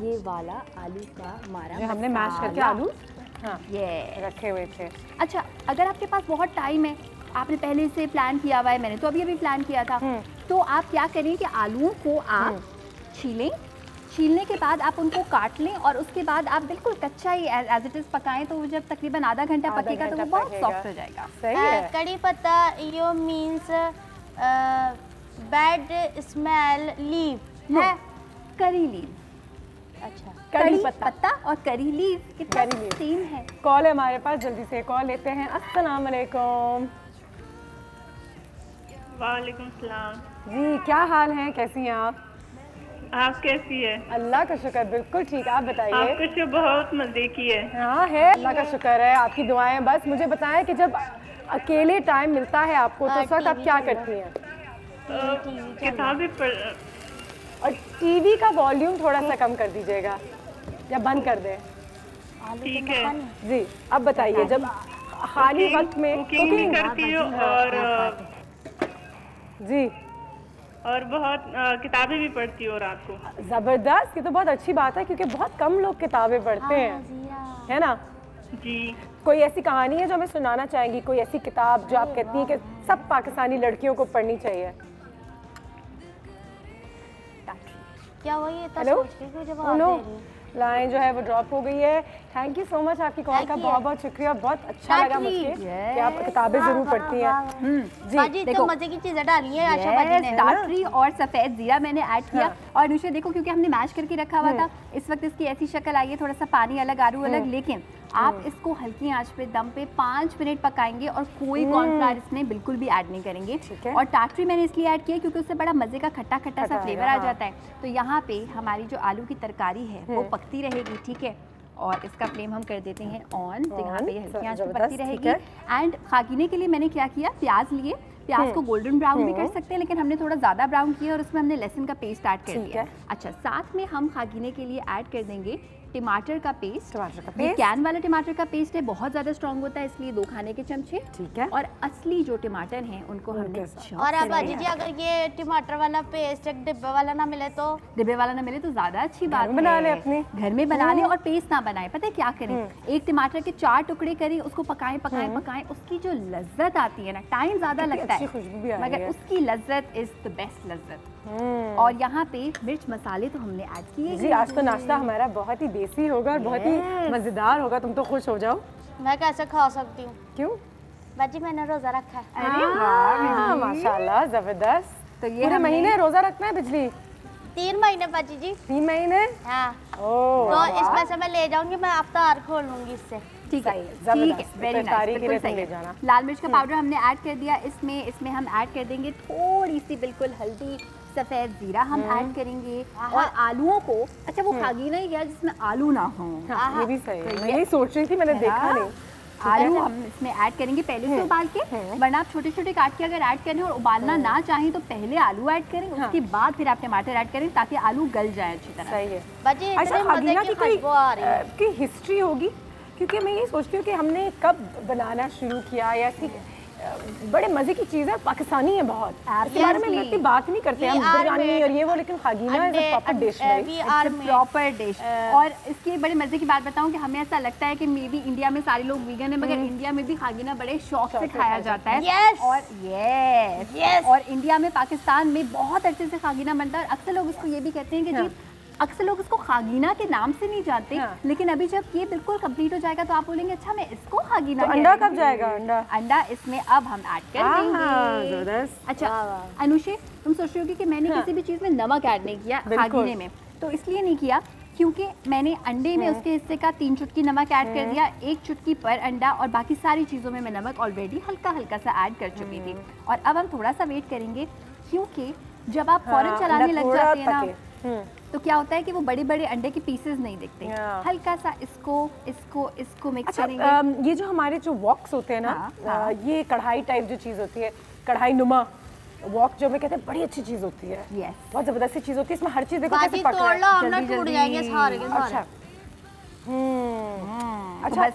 ये वाला आलू का हमारा जो हमने मैश करके आलू ये रखे हुए थे। अच्छा, अगर आपके पास बहुत टाइम है, आपने पहले से प्लान किया हुआ है, मैंने तो अभी प्लान किया था, तो आप क्या करें कि आलूओं को आप छीलें, छीलने के बाद आप उनको काट लें और उसके बाद आप बिल्कुल कच्चा ही एज इट इज पकाएं, तो जब तकरीबन आधा घंटा पकेगा तो वो बहुत सॉफ्ट हो जाएगा। सही है। कड़ी पत्ता यो मींस बैड स्मेल लीव है, करी लीव। अच्छा, कड़ी पत्ता और करी लीव कितना सेम है। कॉल है हमारे पास, जल्दी से कॉल लेते हैं। अस्सलाम वालेकुम। वालेकुम सलाम जी, क्या हाल है, कैसी हैं आप? आप कैसी है? अल्लाह का शुक्र, बिल्कुल ठीक। आप बताइए। आपको शो बहुत मजे की है। हाँ है, अल्लाह का शुक्र है, आपकी दुआएं। बस मुझे बताएं कि जब अकेले टाइम मिलता है आपको तो उस वक्त आप क्या करती हैं? किताबें पढ़। और टीवी का वॉल्यूम थोड़ा सा कम कर दीजिएगा या बंद कर दें। ठीक है जी, अब बताइए, जब खाली वक्त में कुकिंग करती हूँ और जी, और बहुत किताबें भी पढ़ती हूँ रात को। जबरदस्त, ये तो बहुत अच्छी बात है क्योंकि बहुत कम लोग किताबें पढ़ते हैं, है ना? जी। कोई ऐसी कहानी है जो हमें सुनाना चाहेंगी, कोई ऐसी किताब जो आप कहती हैं कि सब पाकिस्तानी लड़कियों को पढ़नी चाहिए? क्या हुआ ये? हेलो, लाइन जो है वो ड्रॉप हो गई है। थैंक यू सो मच, आपकी कॉल का बहुत बहुत शुक्रिया। बहुत अच्छा लगा मुझे कि आप किताबें जरूर पढ़ती हैं। जी, देखो मजे की चीजें डाली है आशा बाजी ने। टाटरी और सफेद जीरा मैंने ऐड किया और नुशे देखो क्योंकि हमने मैश करके रखा हुआ था, इस वक्त इसकी ऐसी शक्ल आई है, थोड़ा सा पानी अलग आलू अलग, लेकिन आप इसको हल्की आंच पे दम पे 5 मिनट पकाएंगे और कोई कॉर्नफ्लावर इसमें बिल्कुल भी ऐड नहीं करेंगे। और टाटरी मैंने इसलिए ऐड किया क्योंकि उससे बड़ा मजे का खट्टा खट्टा सा फ्लेवर आ जाता है। तो यहाँ पे हमारी जो आलू की तरकारी है वो पकती रहेगी, ठीक है। और इसका फ्लेम हम कर देते हैं ऑन, तो यहाँ पे हल्की आंच पे पकती रहेगी। एंड खागीने के लिए मैंने क्या किया, प्याज लिए, प्याज को गोल्डन ब्राउन भी कर सकते हैं, लेकिन हमने थोड़ा ज़्यादा ब्राउन किया और उसमें हमने लहसुन का पेस्ट ऐड कर दिया। अच्छा, साथ में हम खागीने के लिए ऐड कर देंगे टमाटर का पेस्ट। ये कैन वाला टमाटर का पेस्ट है, बहुत ज़्यादा स्ट्रॉन्ग होता है, इसलिए 2 खाने के चमचे, ठीक है। और असली जो टमाटर हैं उनको हमने और अब बाजी जी अगर ये टमाटर वाला पेस्ट एक डिब्बे वाला ना मिले तो? डिब्बे वाला ना मिले तो ज़्यादा अच्छी बात है, बना ले अपने घर में बना लें और पेस्ट ना बनाएं। पता है क्या करें, एक टमाटर के 4 टुकड़े करें, उसको पकाएं पकाएं पकाएं, उसकी जो लज्जत आती है ना, टाइम ज़्यादा लगता है मगर उसकी लज्जत इज द बेस्ट लज्जत। और यहाँ पे मिर्च मसाले तो हमने ऐड किए जी। आज तो नाश्ता हमारा बहुत ही देसी होगा और बहुत ही मजेदार होगा, तुम तो खुश हो जाओ। मैं कैसे खा सकती हूँ? क्यों? बाजी मैंने रोजा रखा है। अरे वाह, माशाल्लाह, जबरदस्त। तो ये पूरे महीने रोजा रखना है बिजली? 3 महीने बाजी जी। 3 महीने? हाँ। ओह, तो इसमें से मैं ले जाऊंगी, मैं अफ्तार खोल लूंगी इससे। ठीक है, वेरी नाइस, बिल्कुल सही है। लाल मिर्च का पाउडर हमने ऐड कर दिया इसमें हम ऐड कर देंगे थोड़ी सी बिल्कुल हल्दी, सफेद जीरा हम ऐड करेंगे और आलूओं को, अच्छा वो खागीना ही गया जिसमें आलू ना हो। ये भी सही है, मैं यही सोच रही थी, मैंने देखा नहीं। आलू हम इसमें ऐड करेंगे पहले से उबाल के, वरना आप छोटे छोटे काट के अगर ऐड करें और उबालना ना चाहें तो पहले आलू ऐड करें, उसके बाद फिर आप टमाटर ऐड करें ताकि आलू गल जाए अच्छी तरह। सही है। बाजी अच्छा, खागीना की कोई हिस्ट्री होगी? क्योंकि मैं ये सोचती हूँ कि हमने कब बनाना शुरू किया, या ऐसी बड़े मजे की चीज़ है, पाकिस्तानी है बहुत, इसके बारे में इतनी बात नहीं करते हम, बिरयानी और ये वो, लेकिन khagina is a proper dish, proper dish. और इसकी बड़े मजे की बात बताऊं कि हमें ऐसा लगता है कि मे बी इंडिया में सारे लोग वीगन है, मगर इंडिया में भी खागीना बड़े शौक से खाया जाता है। और इंडिया में, पाकिस्तान में बहुत अच्छे से खागीना बनता है। अक्सर लोग इसको ये भी कहते हैं कि जी, अक्सर लोग इसको खागीना के नाम से नहीं जानते, लेकिन अभी जब ये बिल्कुल कंप्लीट हो जाएगा तो आप बोलेंगे अच्छा मैं इसको खागीना। तो अंडा कब जाएगा? अंडा इसमें अब हम ऐड कर देंगे। अच्छा अनुषे, तुम सोच रही होगी कि मैंने किसी भी चीज़ में नमक ऐड नहीं किया खागीने में, तो इसलिए नहीं किया क्योंकि मैंने अंडे में उसके हिस्से का 3 चुटकी नमक ऐड कर दिया, 1 चुटकी पर अंडा, और बाकी सारी चीज़ों में मैं नमक ऑलरेडी हल्का हल्का सा ऐड कर चुकी थी। और अब हम थोड़ा सा वेट करेंगे क्योंकि जब आप फौरन चलाने लग जाते हैं ना तो क्या होता है कि वो बड़े बड़े अंडे के पीसेस नहीं दिखते। हल्का सा इसको मिक्स करेंगे। ये जो हमारे जो वॉक्स होते हैं ना, ये कढ़ाई टाइप जो चीज़ होती है, कढ़ाई नुमा वॉक जो मैं कहते हैं, बड़ी अच्छी चीज़ होती है। बहुत ज़बरदस्त चीज़ होती है, इसमें हर चीज़ देखो कैसे पक रहा है। टूट जाएंगे सारे के सारे। अच्छा,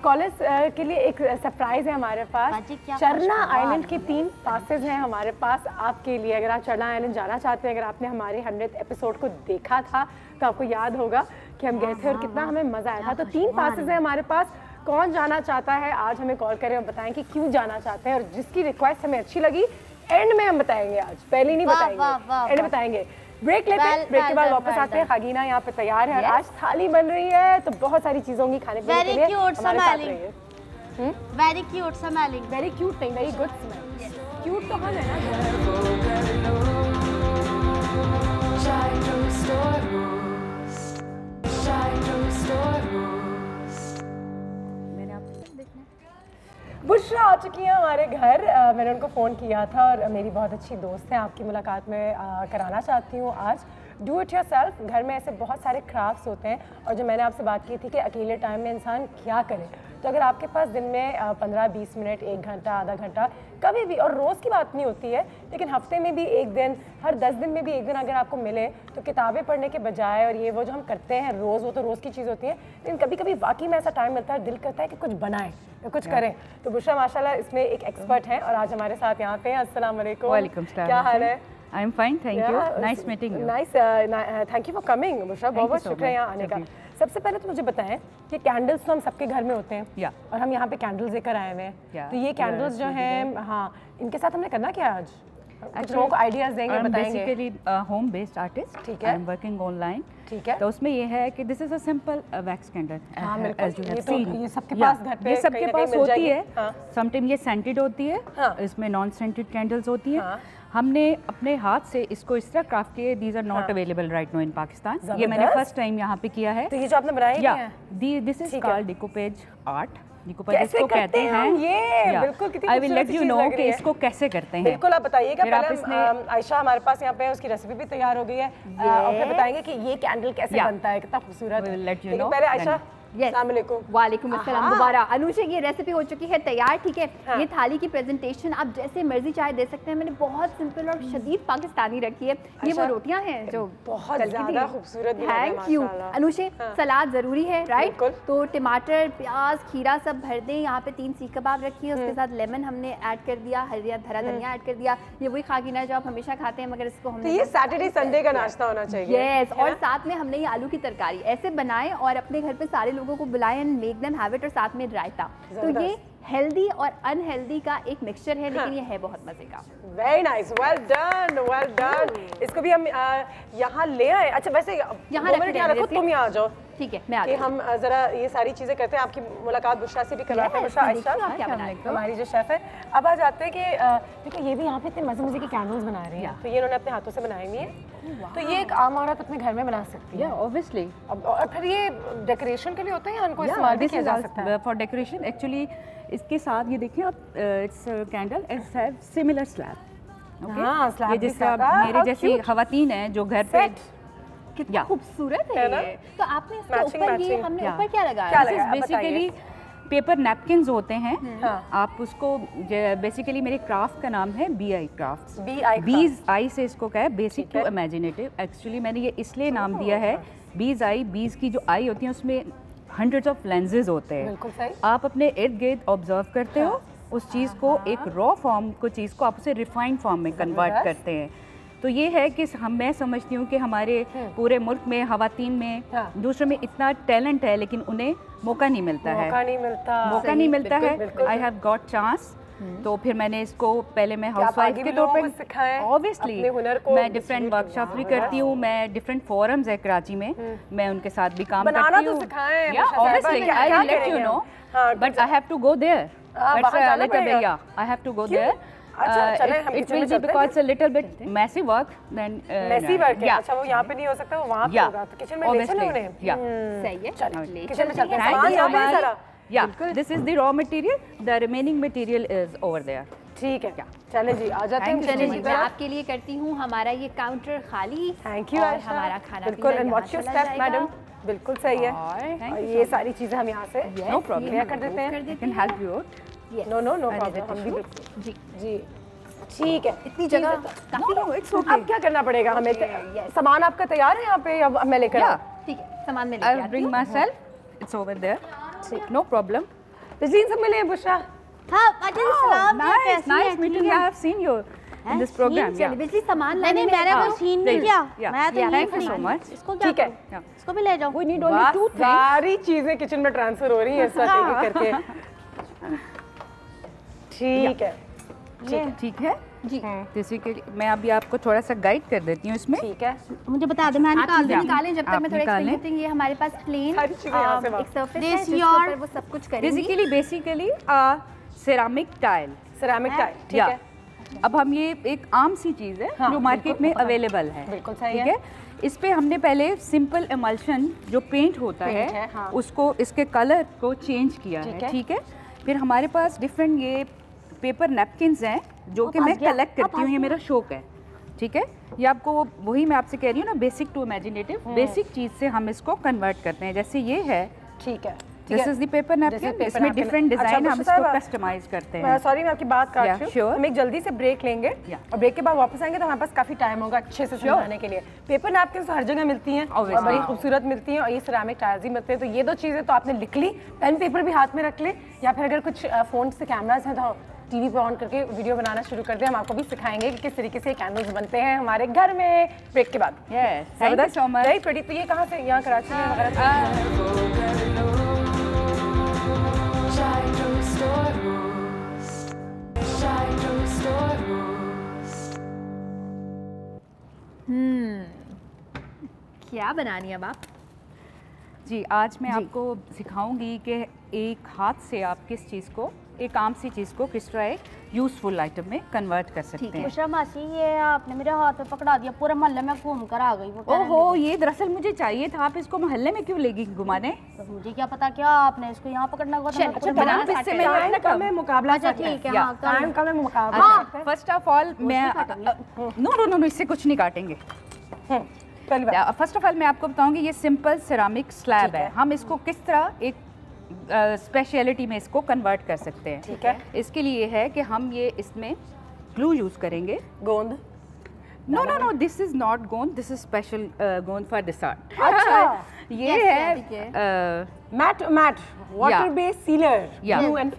कॉलेज के लिए एक सरप्राइज है हमारे पास। चरना आइलैंड के 3 पासेस हैं हमारे पास आपके लिए। अगर आप चरना आइलैंड जाना चाहते हैं, अगर आपने हमारे 100th एपिसोड को देखा था तो आपको याद होगा कि हम गए थे और कितना हमें मज़ा आया था। तो 3 पासेस हैं हमारे पास। कौन जाना चाहता है आज हमें कॉल करें और बताएं कि क्यों जाना चाहते हैं, और जिसकी रिक्वेस्ट हमें अच्छी लगी एंड में हम बताएंगे। आज पहले नहीं बताएंगे, एंड बताएंगे। ब्रेक लेते हैं, ब्रेक के बाद वापस आते हैं। खागीना यहाँ पे तैयार है, आज थाली बन रही है तो बहुत सारी चीज़ों की खाने पीने के लिए हमारे साथ रहिए। Very cute smelling, very cute नहीं, वेरी गुड स्मेल। क्यूट तो हम है ना। बुशरा आ चुकी हैं हमारे घर। मैंने उनको फ़ोन किया था और मेरी बहुत अच्छी दोस्त हैं, आपकी मुलाकात में कराना चाहती हूँ आज। Do it yourself. घर में ऐसे बहुत सारे क्राफ्ट्स होते हैं और जो मैंने आपसे बात की थी कि अकेले टाइम में इंसान क्या करे, तो अगर आपके पास दिन में 15-20 मिनट, 1 घंटा, आधा घंटा, कभी भी, और रोज़ की बात नहीं होती है लेकिन हफ्ते में भी एक दिन, हर 10 दिन में भी एक दिन अगर आपको मिले तो किताबें पढ़ने के बजाय और ये वो जो हम करते हैं रोज़, वो तो रोज़ की चीज़ होती है, लेकिन कभी कभी वाकई में ऐसा टाइम मिलता है, दिल करता है कि कुछ बनाएं या कुछ करें। तो बुशरा माशाल्लाह इसमें एक एक्सपर्ट हैं और आज हमारे साथ यहाँ पे हैं। अस्सलाम वालेकुम। वालेकुम सलाम। क्या हाल है? I am fine, thank you. Nice meeting you. Nice, thank you for coming Bushra, बहुत बहुत शुक्रिया यहाँ आने का। सबसे पहले तो मुझे बताएं कि कैंडल्स तो हम सबके घर में होते हैं और हम यहाँ पे कैंडल्स लेकर आए हुए हैं, तो ये कैंडल्स जो हैं, हाँ, इनके साथ हमने करना क्या आज? कुछ लोगों को आइडियाज देंगे, बताएंगे। बेसिकली होम बेस्ड आर्टिस्ट, ठीक है, आई एम वर्किंग ऑनलाइन, ठीक है। तो उसमें ये है कि this is a simple wax candle, ये सबके पास घर पे, ये सबके पास होती है। समटाइम ये सेंटेड होती है, इसमें नॉन सेंटेड कैंडल्स होती है। हमने अपने हाथ से इसको इस तरह क्राफ्ट किए, these are not available right now in Pakistan. ये मैंने फर्स्ट टाइम यहाँ पे किया है। तो ये जो आपने बनाया है, दिस इज कॉल्ड डिकोपेज आर्ट। डिकोपेज इसको कहते हैं। ये बिल्कुल, आई विल लेट यू नो कि इसको कैसे करते हैं। बिल्कुल, आप बताइएगा। पहले आयशा हमारे पास यहाँ पे उसकी रेसिपी भी तैयार हो गई है और फिर बताएंगे कि ये कैंडल कैसे बनता है, कितना खूबसूरत है। Late you no. पहले आयशा, वालेकुम अस्सलाम दोबारा। अनुषा, ये रेसिपी हो चुकी है तैयार, ठीक है। ये थाली की प्रेजेंटेशन आप जैसे मर्जी चाहे दे सकते हैं। मैंने बहुत सिंपल और शदीद पाकिस्तानी रखी है। ये वो रोटियां हैं जो बहुत ज़्यादा खूबसूरत। Thank you Anusha. सलाद जरूरी है, राइट? तो टमाटर, प्याज, खीरा सब भर दें। यहाँ पे 3 सीख कबाब रखी है, उसके साथ लेमन हमने ऐड कर दिया, हरा धनिया ऐड कर दिया। ये वही खागीना जो आप हमेशा खाते हैं, मगर इसको हमने, ये सैटरडे संडे का नाश्ता होना चाहिए। यस, और साथ में हमने ये आलू की तरकारी ऐसे बनाए और अपने घर पे सारे लोगों को बुलाएं and make them have it, और साथ में रायता। तो ये हेल्दी और अनहेल्दी का एक मिक्सचर है, लेकिन ये है बहुत मजे का। Very nice, well done, well done. इसको भी हम यहाँ ले आए। अच्छा, वैसे यहाँ रखो, तुम यहाँ आ जाओ, ठीक है? मैं आती हूँ। हम जरा ये सारी चीजें करते हैं। आपकी मुलाकात बुशरा से भी करवाते हैं। बुशरा आयशा हमारी जो शेफ है। अब आ जाते हैं कि देखो, ये भी यहाँ पे इतने मजे मजे की कैंडल्स बना रही है, तो ये इन्होंने अपने हाथों से बनाई हुई है। तो ये एक आम औरत अपने घर में बना सकती है, ऑब्वियसली। और फिर ये डेकोरेशन के लिए होता है या इनको इस्तेमाल भी किया जा सकता है? For decoration actually. इसके साथ ये देखिए आप, it's candle it's have similar slab. Okay, ये जैसे मेरे जैसी खवातीन हैं जो घर पे, कितना खूबसूरत है ये। तो आपने इसके ऊपर ये हमने ऊपर क्या लगाया? This is basically paper napkins होते हैं। आप उसको, बेसिकली मेरे क्राफ्ट का नाम है BI क्राफ्ट्स। बीज आई से इसको क्या है, बेसिक टू इमेजिनेटिव। एक्चुअली मैंने ये इसलिए नाम दिया है बीज आई। बीज की जो आई होती है उसमें हंड्रेड्स ऑफ लेंसेज होते हैं। आप अपने इर्द गिर्द ऑब्जर्व करते हो उस चीज़ को, एक रॉ फॉर्म को, चीज़ को आप उसे रिफाइंड फॉर्म में कन्वर्ट करते हैं। तो ये है कि मैं समझती हूँ कि हमारे पूरे मुल्क में ख़वातीन में, दूसरों में इतना टैलेंट है, लेकिन उन्हें मौका नहीं मिलता है। मौका नहीं मिलता है। I have got chance. तो फिर मैंने इसको, पहले मैं हाउसवाइफ के तौर पर, ऑब्वियसली मैं डिफरेंट वर्कशॉप भी करती हूँ। मैं डिफरेंट फोरम्स है कराची में, मैं उनके साथ भी काम करती हूँ। Obviously I will let you know, but I have to go there. I have to go there. It will be because it's a little bit messy work. Then messy work है। अच्छा, वो यहाँ पे नहीं हो सकता, वो वहाँ पे होगा। तो किचन में ले चलें उन्हें। सही है, चलिए किचन में चलते हैं। सामान यहाँ पे है सारा। Yeah, this is the raw material. The remaining material is over there. ठीक है, चले जी, आ जाते हैं। चलिए जी, मैं आपके लिए करती हूँ हमारा ये काउंटर खाली। Thank you. और हमारा खाना बिल्कुल, and what's your step madam? बिल्कुल सही है। और ये सारी चीजें हम यहाँ से नो प्रॉब्लम कर देते हैं। I can help you out. No problem, हम भी जी जी। ठीक है, इतनी जगह काफी। अब क्या करना पड़ेगा हमें? सामान आपका तैयार है यहाँ पे या मैं लेकर आऊँ? ठीक है, सामान में I'll bring myself. It's over there. No problem. Tazeen से मिले बुशरा। हाँ, सलाम। Nice meeting you. I have seen you in this program. Yeah. बिजली सामान नहीं, मैंने कोई सीन नहीं किया। मैं तो Thank you so much. इसको क्या ठीक है, इसको भी ले जाओ। We need only 2 things. सारी चीजें किचन में ट्रांसफर हो रही हैं सब एक-एक करके। ठीक है, ठीक है। जी। जैसे कि मैं अभी आपको थोड़ा सा गाइड कर देती हूँ इसमें। ठीक है, मुझे बता दे, मैं निकालें जब तक मैं थोड़ा एक्सप्लेन करती हूँ। ये हमारे पास प्लेन एक सरफेस है जिसके ऊपर वो सब कुछ करेंगे। Basically ceramic tile. Ceramic tile, ठीक है। अब हम ये एक आम सी चीज़ है जो मार्केट में अवेलेबल है, बिल्कुल सही ठीक है। इस पे हमने पहले सिंपल एमल्शन जो पेंट होता है उसको, इसके कलर को चेंज किया है, ठीक है। फिर हमारे पास डिफरेंट ये पेपर नैपकिन्स हैं जो कि मैं कलेक्ट करती हूँ, ये मेरा शौक है, ठीक है। ये आपको वही मैं आपसे कह रही हूँ ना, बेसिक टू इमेजिनेटिव, बेसिक चीज़ से हम इसको कन्वर्ट करते हैं। जैसे ये है, ठीक है, this is the paper napkin, इसमें डिफरेंट डिजाइन हम इसको कस्टमाइज करते हैं। सॉरी मैं आपकी बात काट रही हूँ, हम एक जल्दी से ब्रेक लेंगे और ब्रेक के बाद वापस आएंगे तो हमारे पास काफी टाइम होगा अच्छे से समझाने के लिए। पेपर नैपकिन तो हर जगह मिलती हैं और बड़ी खूबसूरत मिलती हैं, और ये सिरेमिक टाइल्स ही मिलते हैं। तो ये दो चीजें तो आपने लिख ली, पेन पेपर भी हाथ में रख ले, या फिर अगर कुछ फोन से कैमराज हैं तो टीवी पे ऑन करके वीडियो बनाना शुरू कर दे। हम आपको भी सिखाएंगे कि किस तरीके से कैंडल्स बनते हैं हमारे घर में, ब्रेक के बाद। Thank you so much. Very pretty. तो ये कहाँ से, यहाँ कराची में वगैरह? क्या बनानी है अब आप? जी, आज मैं आपको सिखाऊंगी कि एक हाथ से आप किस चीज़ को, एक आम सी चीज़ को किस तरह एक यूजफुल आइटम में कन्वर्ट कर सकते हैं। बुशरा मासी, ये आपने मेरे हाथ में पकड़ा दिया, पूरे मोहल्ले में घूम कर आ गई। ओहो, ये दरअसल मुझे चाहिए था, आप इसको मोहल्ले में क्यों लेगी घुमाने? तो मुझे क्या पता, क्या आपने इसको यहाँ पकड़ना हुआ था? मुकाबला, ठीक है। फर्स्ट ऑफ ऑल मैं नो इससे कुछ नहीं काटेंगे। फर्स्ट ऑफ ऑल मैं आपको बताऊंगी, ये सिंपल सिरेमिक स्लैब है, हम इसको किस तरह एक स्पेशलिटी में इसको कन्वर्ट कर सकते हैं, ठीक है। इसके लिए है कि हम ये इसमें ग्लू यूज करेंगे। गोंद? नो, दिस इज नॉट गोंद, दिस इज स्पेशल गोंद फॉर दिस आर्ट। अच्छा, ये है matte water based sealer,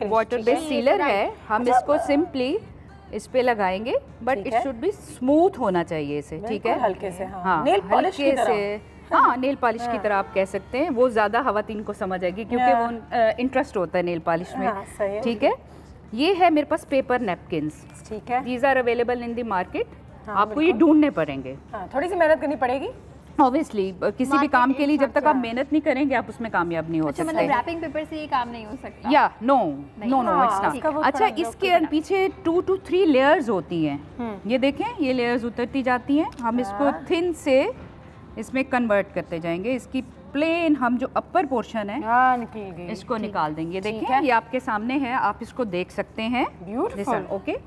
water based sealer है। हम इसको सिंपली इस पे लगाएंगे, but it should be smooth होना चाहिए इसे, ठीक है, हल्के से। हाँ, नेल पॉलिश की तरह। हाँ, नेल पॉलिश की तरह आप कह सकते हैं। वो ज़्यादा हवातीन को समझ आएगी क्योंकि वो इंटरेस्ट होता है नेल पॉलिश में, ठीक है। ये है मेरे पास पेपर नैपकिन्स, ठीक है। These are available in the market. आपको ये ढूंढने पड़ेंगे, थोड़ी सी मेहनत करनी पड़ेगी ऑब्वियसली। किसी भी काम के लिए जब तक आप मेहनत नहीं करेंगे आप उसमें कामयाब नहीं हो सकते। मतलब रैपिंग पेपर से ये काम नहीं हो सकता? या नो इट्स नॉट। अच्छा, इसके पीछे 2 to 3 लेयर्स होती हैं, ये देखें, ये लेयर्स उतरती जाती हैं। हम इसको थिन से इसमें कन्वर्ट करते जाएंगे। इसकी प्लेन हम जो अपर पोर्शन है निकल गई, इसको निकाल देंगे। देखिए ये आपके सामने है, आप इसको देख सकते हैं। Beautiful, okay.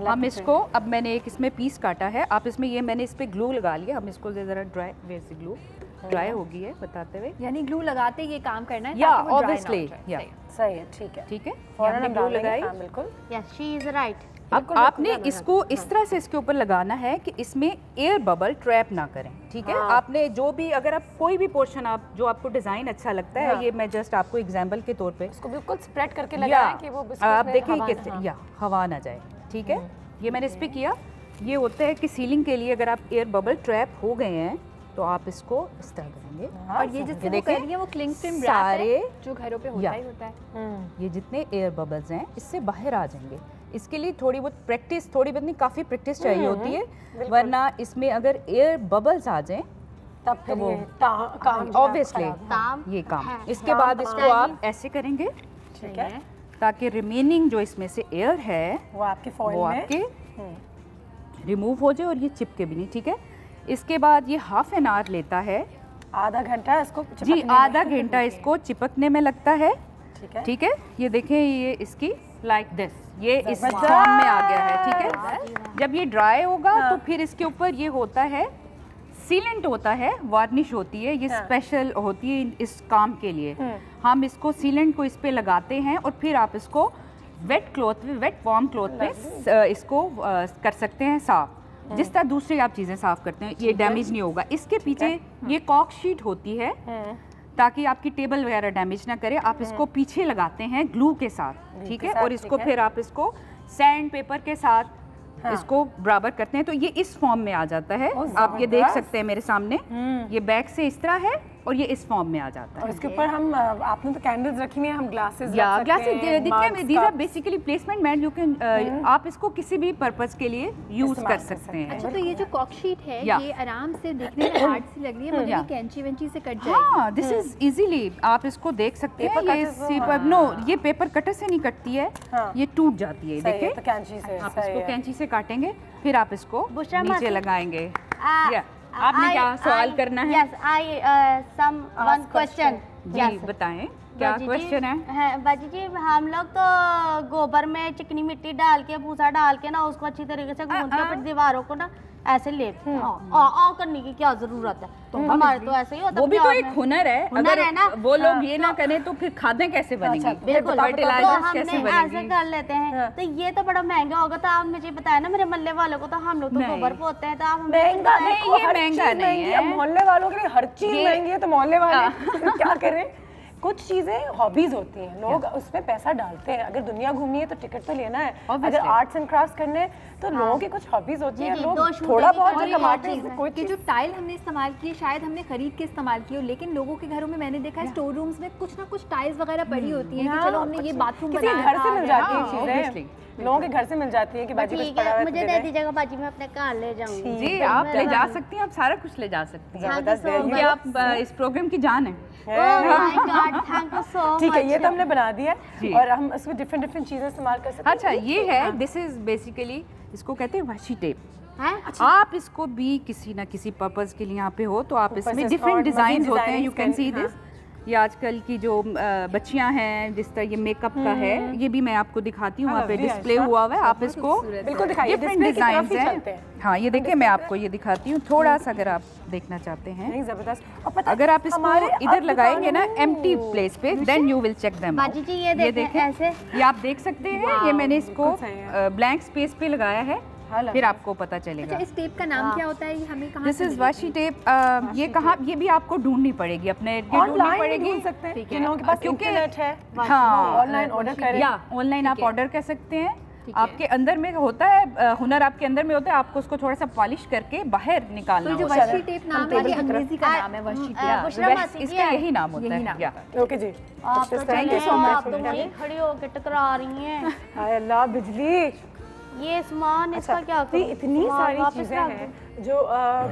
हम इसको, अब मैंने एक इसमें पीस काटा है, आप इसमें ये मैंने इस पे ग्लू लगा लिया। हम इसको जरा ड्राई, वेयर से ग्लू ड्राई हो गई है बताते हुए, यानी ग्लू लगाते ये काम करना है, या ऑब्वियसली, या सही है, ठीक है, ठीक है। फौरन हम ग्लू लगाई, बिल्कुल। Yes, she is right. अब आपने इसको इस तरह से इसके ऊपर लगाना है कि इसमें एयर बबल ट्रैप ना करें, ठीक है। आपने जो भी, अगर आप कोई भी पोर्शन, आप जो आपको डिजाइन अच्छा लगता है, ये मैं जस्ट आपको एग्जांपल के तौर पे इसको बिल्कुल स्प्रेड करके लगाएं कि वो आप देखें कि या हवा ना जाए, ठीक है। ये मैंने इस पे किया। ये होता है कि सीलिंग के लिए अगर आप एयर बबल ट्रैप हो गए हैं तो आप इसको इस तरह करेंगे। और ये जिससे वो कर रही है वो क्लिंग फिल्म रैप है जो घरों पे होता ही होता है। ये जितने एयर बबल्स हैं इससे बाहर आ जाएंगे। इसके लिए थोड़ी बहुत प्रैक्टिस, थोड़ी बहुत नहीं, काफ़ी प्रैक्टिस चाहिए होती है, वरना इसमें अगर एयर बबल्स आ जाएं तब फिर वो काम ऑब्वियसली ये काम। इसके बाद इसको आप ऐसे करेंगे, ठीक है, ताकि रिमेनिंग जो इसमें से एयर है वो आपके फॉइल में आपके रिमूव हो जाए और ये चिपके भी नहीं, ठीक है। इसके बाद ये हाफ एन आवर लेता है, आधा घंटा इसको जी, आधा घंटा इसको चिपकने में लगता है, ठीक है, ठीक है। ये देखें, ये इसकी लाइक दिस, ये इस फॉर्म में आ गया है, ठीक है। जब ये ड्राई होगा तो फिर इसके ऊपर ये होता है सीलेंट, होता है वार्निश होती है, ये स्पेशल होती है इस काम के लिए। हम इसको सीलेंट को इस पे लगाते हैं और फिर आप इसको वेट क्लॉथ में, वेट वार्म क्लॉथ में इसको कर सकते हैं साफ, जिस तरह दूसरी आप चीज़ें साफ करते हैं। ये डैमेज नहीं होगा। इसके पीछे ये कॉक शीट होती है ताकि आपकी टेबल वगैरह डैमेज ना करे। आप इसको पीछे लगाते हैं ग्लू के साथ, ठीक है, और इसको फिर आप इसको सैंड पेपर के साथ इसको बराबर करते हैं तो ये इस फॉर्म में आ जाता है। आप ये देख सकते हैं मेरे सामने, ये बैक से इस तरह है और ये इस फॉर्म में आ जाता है। और इसके ऊपर हम आपने तो कैंडल्स रखी हुई हैं, हम ग्लासेस या ग्लासेस दिखने these are basically placement mat, you can आप इसको किसी भी पर्पस के लिए यूज कर सकते हैं। अच्छा, तो ये जो कॉक शीट है ये आराम से देखने में हार्ड सी लग रही है, मगर कैंची वेंची से कट जाएगी। हाँ, दिस इज इजीली आप इसको देख सकते हैं। ये पेपर कटर से नहीं कटती है, ये टूट जाती है। देखिए आप इसको कैंची से काटेंगे, फिर आप इसको नीचे लगाएंगे। आपने क्या सवाल करना है? Yes, one question. जी बताएं क्या क्वेश्चन है? बाजी जी, हम लोग तो गोबर में चिकनी मिट्टी डाल के, भूसा डाल के ना उसको अच्छी तरीके से गूंथ के फिर दीवारों को ना ऐसे लेते हैं। करने की क्या जरूरत है? तो हमारे तो ऐसे ही होता है। वो भी तो एक हुनर है। हुनर है ना। वो लोग ये ना करें तो फिर खादें कैसे बनेंगी? बिल्कुल, तो फर्टिलाइजर्स कैसे हम बनेंगी? ऐसे कर लेते हैं। तो ये तो बड़ा महंगा होगा। तो आप मुझे बताया ना, मेरे मोहल्ले वालों को तो हम लोग तो गोबर पोते हैं, तो आप महंगा नहीं, ये महंगा नहीं है। मोहल्ले वालों के लिए हर चीज महंगी है, तो मोहल्ले वाले क्या करें? कुछ चीजें हॉबीज होती हैं, लोग उसमें पैसा डालते हैं। अगर दुनिया घूमनी है तो टिकट तो लेना है, अगर आर्ट्स एंड क्राफ्ट्स करने हैं तो लोगों की कुछ हॉबीज होती हैं, लोग थोड़ा बहुत जो कमाते हैं। कोई जो टाइल हमने इस्तेमाल किए शायद हमने खरीद के इस्तेमाल किए, लेकिन लोगों के घरों में मैंने देखा है स्टोर रूम्स में कुछ ना कुछ टाइल्स वगैरह पड़ी होती हैं कि चलो हमने ये बाथरूम किसी घर से मिल जाती है चीजें, लोगों के घर से मिल जाती है कि बाजी कुछ पड़ा है, मुझे दे दीजिएगा बाजी, मैं अपने घर ले जाऊंगी। जी आप ले जा सकती हैं, आप सारा कुछ ले जा सकती हैं, क्योंकि आप इस प्रोग्राम की जान है। Thank you so much. ठीक है, ये तो हमने बना दिया और हम इसमें डिफरेंट चीजें इस्तेमाल कर सकते हैं। अच्छा, ये है, दिस इज बेसिकली, इसको कहते हैं वाशी टेप। आप इसको भी किसी ना किसी पर्पस के लिए यहाँ पे हो तो आप इसमें डिफरेंट डिजाइन होते हैं। यू कैन सी दिस, ये आजकल की जो बच्चियां हैं, जिस तरह ये मेकअप का है, ये भी मैं आपको दिखाती हूँ, वहाँ पे डिस्प्ले हुआ हुआ है। आप इसको डिफरेंट डिजाइन हैं। हाँ, ये देखिए, मैं आपको ये दिखाती हूँ थोड़ा सा, अगर आप देखना चाहते हैं। जबरदस्त। अगर आप इसको इधर लगाएंगे ना एम्प्टी प्लेस पे, then you will check them. बाजी जी ये देखें ऐसे, ये आप देख सकते हैं, ये मैंने इसको ब्लैंक स्पेस पे लगाया है, फिर आपको पता चलेगा। अच्छा, इस टेप का नाम क्या होता है? ये हमें कहाँ? This is Vashi tape. ये कहाँ, ये भी आपको ढूंढनी पड़ेगी, अपने ढूंढनी पड़ेगी, क्योंकि है। हाँ, ऑनलाइन ऑर्डर करें, या ऑनलाइन आप ऑर्डर कर सकते हैं। आपके अंदर में होता है हुनर, आपके अंदर में होता है, आपको उसको थोड़ा सा पॉलिश करके बाहर निकालना होता है। वाशी टेप नाम है, अंग्रेजी का नाम है वाशी टेप, इसका यही नाम होता है। ओके जी, थैंक यू सो मच। आप तो वहीं खड़ी होकर टकरा रही हैं। हाय अल्लाह, बिजली, ये सामान इसका क्या करूं? इतनी सारी चीजें हैं जो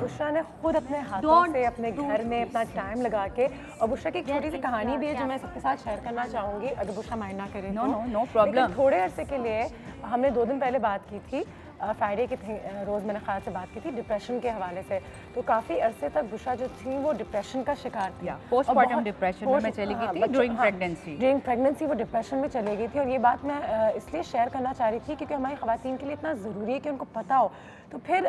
बुशरा ने खुद अपने हाथों से अपने घर में अपना टाइम लगा के, और बुशरा की एक छोटी सी कहानी भी है जो मैं सबके साथ शेयर करना चाहूँगी, अगर बुशरा माइंड ना करे। No problem. थोड़े अरसे के लिए हमने 2 दिन पहले बात की थी, फ्राइडे के रोज़ मैंने ख़ास से बात की थी डिप्रेशन के हवाले से। तो काफ़ी अरसे तक बुशरा जो थी वो डिप्रेशन का शिकार थी, पोस्टमार्टम डिप्रेशन में चली गई थी ड्यूरिंग प्रेगनेंसी। वो डिप्रेशन में चली गई थी, और ये बात मैं इसलिए शेयर करना चाह रही थी क्योंकि हमारी ख़वातीन के लिए इतना ज़रूरी है कि उनको पता हो। तो फिर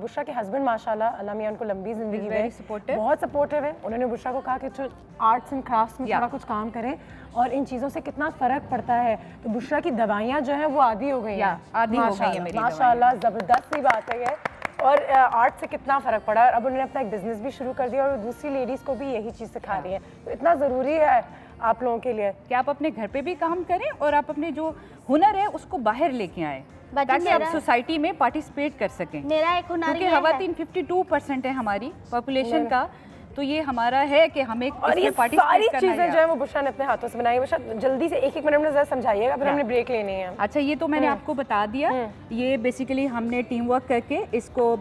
बुशरा के हस्बैंड माशाल्लाह, अल्लाह मियां उनको लंबी ज़िंदगी में, बहुत सपोर्टिव है। उन्होंने बुशरा को कहा कि जो आर्ट्स एंड क्राफ्ट्स में थोड़ा कुछ काम करें, और इन चीज़ों से कितना फ़र्क पड़ता है। तो बुशरा की दवाइयाँ जो हैं वो आदी हो गई हैं, आदी हो गई है मेरी माशाल्लाह, ज़बरदस्त सी बात है ये। और आर्ट से कितना फ़र्क पड़ा, और अब उन्होंने अपना एक बिज़नेस भी शुरू कर दिया, और दूसरी लेडीज़ को भी यही चीज़ सिखा रही है। तो इतना ज़रूरी है आप लोगों के लिए कि आप अपने घर पे भी काम करें और आप अपने जो हुनर है उसको बाहर लेके आए, ताकि आप सोसाइटी में पार्टिसिपेट कर सकें। मेरा एक हुनर, क्योंकि खवातीन 52% है हमारी पॉपुलेशन का, तो ये हमारा है कि हमें और ये सारी चीजें जो है वो बुशरा ने अपने हाथों से बनाई। बुशरा जल्दी से एक मिनट में जरा समझाइएगा, फिर हमने ब्रेक लेनी है। अच्छा, ये तो मैंने आपको बता दिया, ये बेसिकली हमने टीम वर्क करके इसको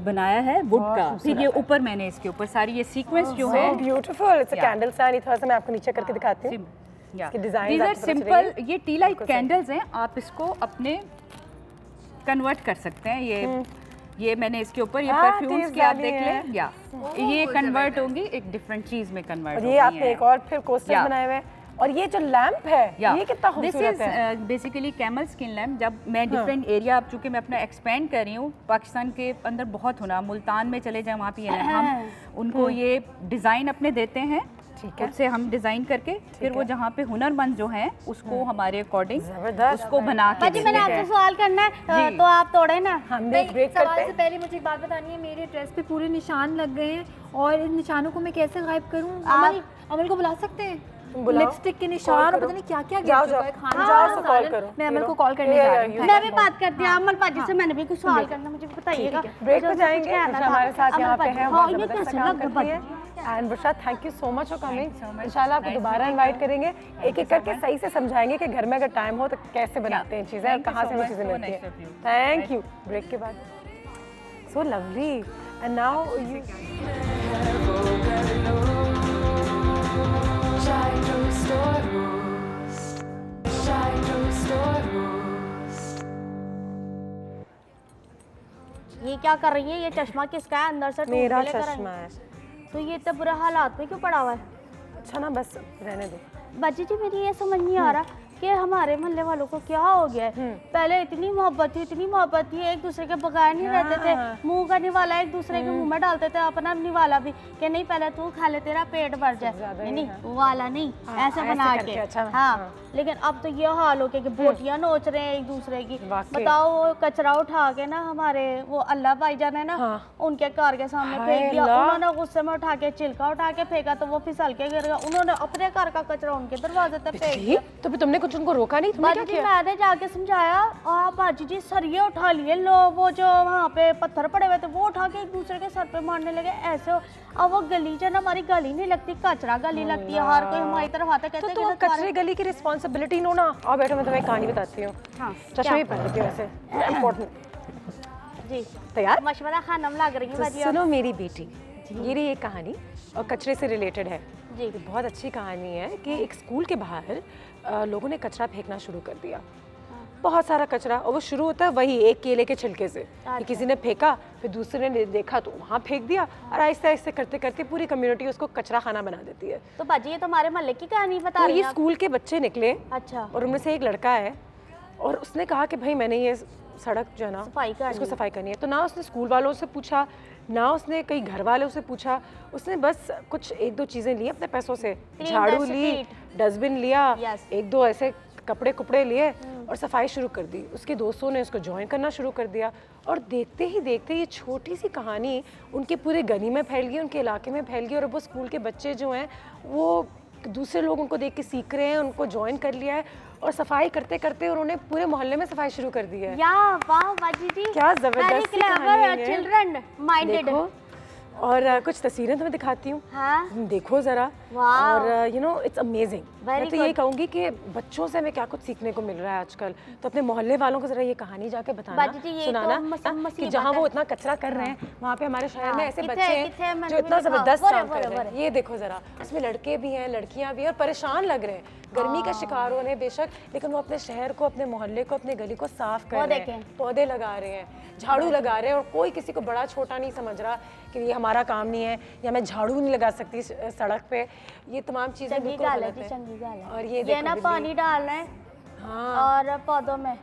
बनाया है वुड का। फिर ये ऊपर मैंने इसके ऊपर सारी ये सीक्वेंस जो है, beautiful, it's a candle stand. थोड़ा सा मैं आपको नीचे करके दिखाती हूं, इसकी डिजाइन है सिंपल। ये टी लाइट कैंडल्स हैं, आप इसको अपने कन्वर्ट कर सकते हैं। ये मैंने इसके ऊपर ये परफ्यूम्स की आप देख लें, या ये कन्वर्ट होंगी एक डिफरेंट चीज में कन्वर्ट होगी। ये आपने एक और फिर कोस्टर्स बनाए हुए हैं, और ये जो लैंप है ये कितना खूबसूरत है। Basically camel skin lamp. जब मैं डिफरेंट एरिया, अब चूंकि मैं अपना एक्सपेंड कर रही हूँ, पाकिस्तान के अंदर बहुत होना, मुल्तान में चले जाए वहाँ पे हम उनको ये डिज़ाइन अपने देते हैं, उससे हम डिजाइन करके फिर वो जहाँ पे हुनरमंद जो हैं उसको हमारे अकॉर्डिंग उसको बना के देते हैं। मैंने आपसे सवाल करना है तो आप तोड़े ना। हम सवाल से पहले मुझे एक बात बतानी है, मेरे ड्रेस पे पूरे निशान लग गए हैं, और इन निशानों को मैं कैसे गायब करूँ? अमल को बुला सकते हैं? लिपस्टिक के निशान, पता नहीं क्या क्या जाओ मैं अमल को कॉल करने जा रही हूँ। मैं भी बात करती हूँ अमल पाजी से, मैंने भी कुछ सवाल करना, मुझे बताइएगा। ब्रेक पे जाएंगे, हमारे साथ यहाँ पे हैं, and Varsha thank you so much for coming. इंशाल्लाह आपको दोबारा इनवाइट करेंगे, एक एक करके सही से समझाएंगे कि घर में अगर टाइम हो तो कैसे बनाते हैं चीज़ें और कहाँ से वो चीज़ें मिलती हैं। Thank you. ब्रेक के बाद so lovely and now you ये क्या कर रही है? ये चश्मा किसका है? अंदर से मेरा चश्मा है। तो ये इतने बुरे हालात में क्यों पड़ा हुआ है? अच्छा ना बस रहने दो। बाजी जी मेरी ये समझ नहीं आ रहा कि हमारे मोहल्ले वालों को क्या हो गया है। पहले इतनी मोहब्बत थी, एक दूसरे के बगैर नहीं रहते थे, मुंह का निवाला एक दूसरे के मुंह में डालते थे, अपना निवाला भी कि नहीं पहले तू खा ले तेरा पेट भर जाए, नहीं वो वाला नहीं, ऐसे बना के। हाँ लेकिन अब तो ये हाल हो गया कि बोटियां नोच रहे हैं एक दूसरे की। बताओ वो कचरा उठा के ना हमारे वो अल्लाह भाईजान है ना, उनके कार के सामने फेंक दिया। उन्होंने गुस्से में उठा के चिल्का उठा के फेंका तो वो फिसल के गिर गया। उन्होंने अपने घर का कचरा उनके दरवाजे तक फेंक दिया। तो फिर तुमने कुछ उनको रोका नहीं? तुमने क्या किया? मैंने जाके समझाया और बाजी जी सरिये उठा लिए लोग, वो जो वहाँ पे पत्थर पड़े हुए थे वो उठा के एक दूसरे के सर पे मारने लगे ऐसे। अब वो गली जो ना हमारी गली नहीं लगती, कचरा गली लगती है, हर कोई हमारी तरफ आता कहते तो कचरे गली की रिस्पॉन्सिबिलिटी लो ना। आओ बैठो मैं तुम्हें एक कहानी बताती हूँ। चश्मा भी पहन लेती हूँ वैसे इम्पोर्टेंट। जी तैयार? मशवरा खानम लग रही है बाजी। सुनो मेरी बेटी, ये रही एक कहानी और कचरे से रिलेटेड है। जी बहुत अच्छी कहानी है कि एक स्कूल के बाहर लोगों ने कचरा फेंकना शुरू कर दिया। बहुत सारा कचरा, और वो शुरू होता है वही एक केले के छिलके से कि किसी ने फेंका, फिर दूसरे ने देखा तो वहाँ फेंक दिया, और आहिस्ते आहिस्ते करते करते पूरी कम्युनिटी उसको कचरा खाना बना देती है। तो बाजी ये तो हमारे मोहल्ले की कहानी बता रही है। ये स्कूल के बच्चे निकले। अच्छा। और उनमें से एक लड़का है और उसने कहा कि भाई मैंने ये सड़क जो है ना इसको सफाई करनी है। तो ना उसने स्कूल वालों से पूछा, ना उसने कई घर वालों से पूछा, उसने बस कुछ एक दो चीज़ें ली अपने पैसों से, झाड़ू ली, डस्टबिन लिया, एक दो ऐसे कपड़े कुपड़े लिए और सफाई शुरू कर दी। उसके दोस्तों ने उसको ज्वाइन करना शुरू कर दिया और देखते ही देखते ये छोटी सी कहानी उनके पूरे गली में फैल गई, उनके इलाके में फैल गई, और वो स्कूल के बच्चे जो हैं वो दूसरे लोग उनको देख के सीख रहे हैं, उनको ज्वाइन कर लिया है और सफाई करते करते उन्होंने पूरे मोहल्ले में सफाई शुरू कर दी है। वाह बाजी जी, क्या जबरदस्त कहानी है। Children minded. और कुछ तस्वीरें तुम्हें दिखाती हूँ। हाँ? देखो जरा। और यू नो इट्स अमेजिंग। मैं तो यही कहूँगी कि बच्चों से हमें क्या कुछ सीखने को मिल रहा है आजकल। तो अपने मोहल्ले वालों को जरा ये कहानी जाके बताना, सुनाना कि जहाँ वो इतना कचरा कर रहे हैं वहाँ पे हमारे शहर में ऐसे बच्चे हैं जो इतना जबरदस्त काम कर रहे हैं। ये देखो जरा, उसमें लड़के भी हैं, लड़कियाँ भी हैं, और परेशान लग रहे हैं, गर्मी का शिकार हो रहे हैं बेशक, लेकिन वो अपने शहर को, अपने मोहल्ले को, अपने गली को साफ कर रहे हैं, पौधे लगा रहे हैं, झाड़ू लगा रहे हैं, और कोई किसी को बड़ा छोटा नहीं समझ रहा कि ये हमारा काम नहीं है या मैं झाड़ू नहीं लगा सकती सड़क पे। ये तमाम चीजें बिल्कुल गलत है। और ये ना पानी डालना है और पौधों में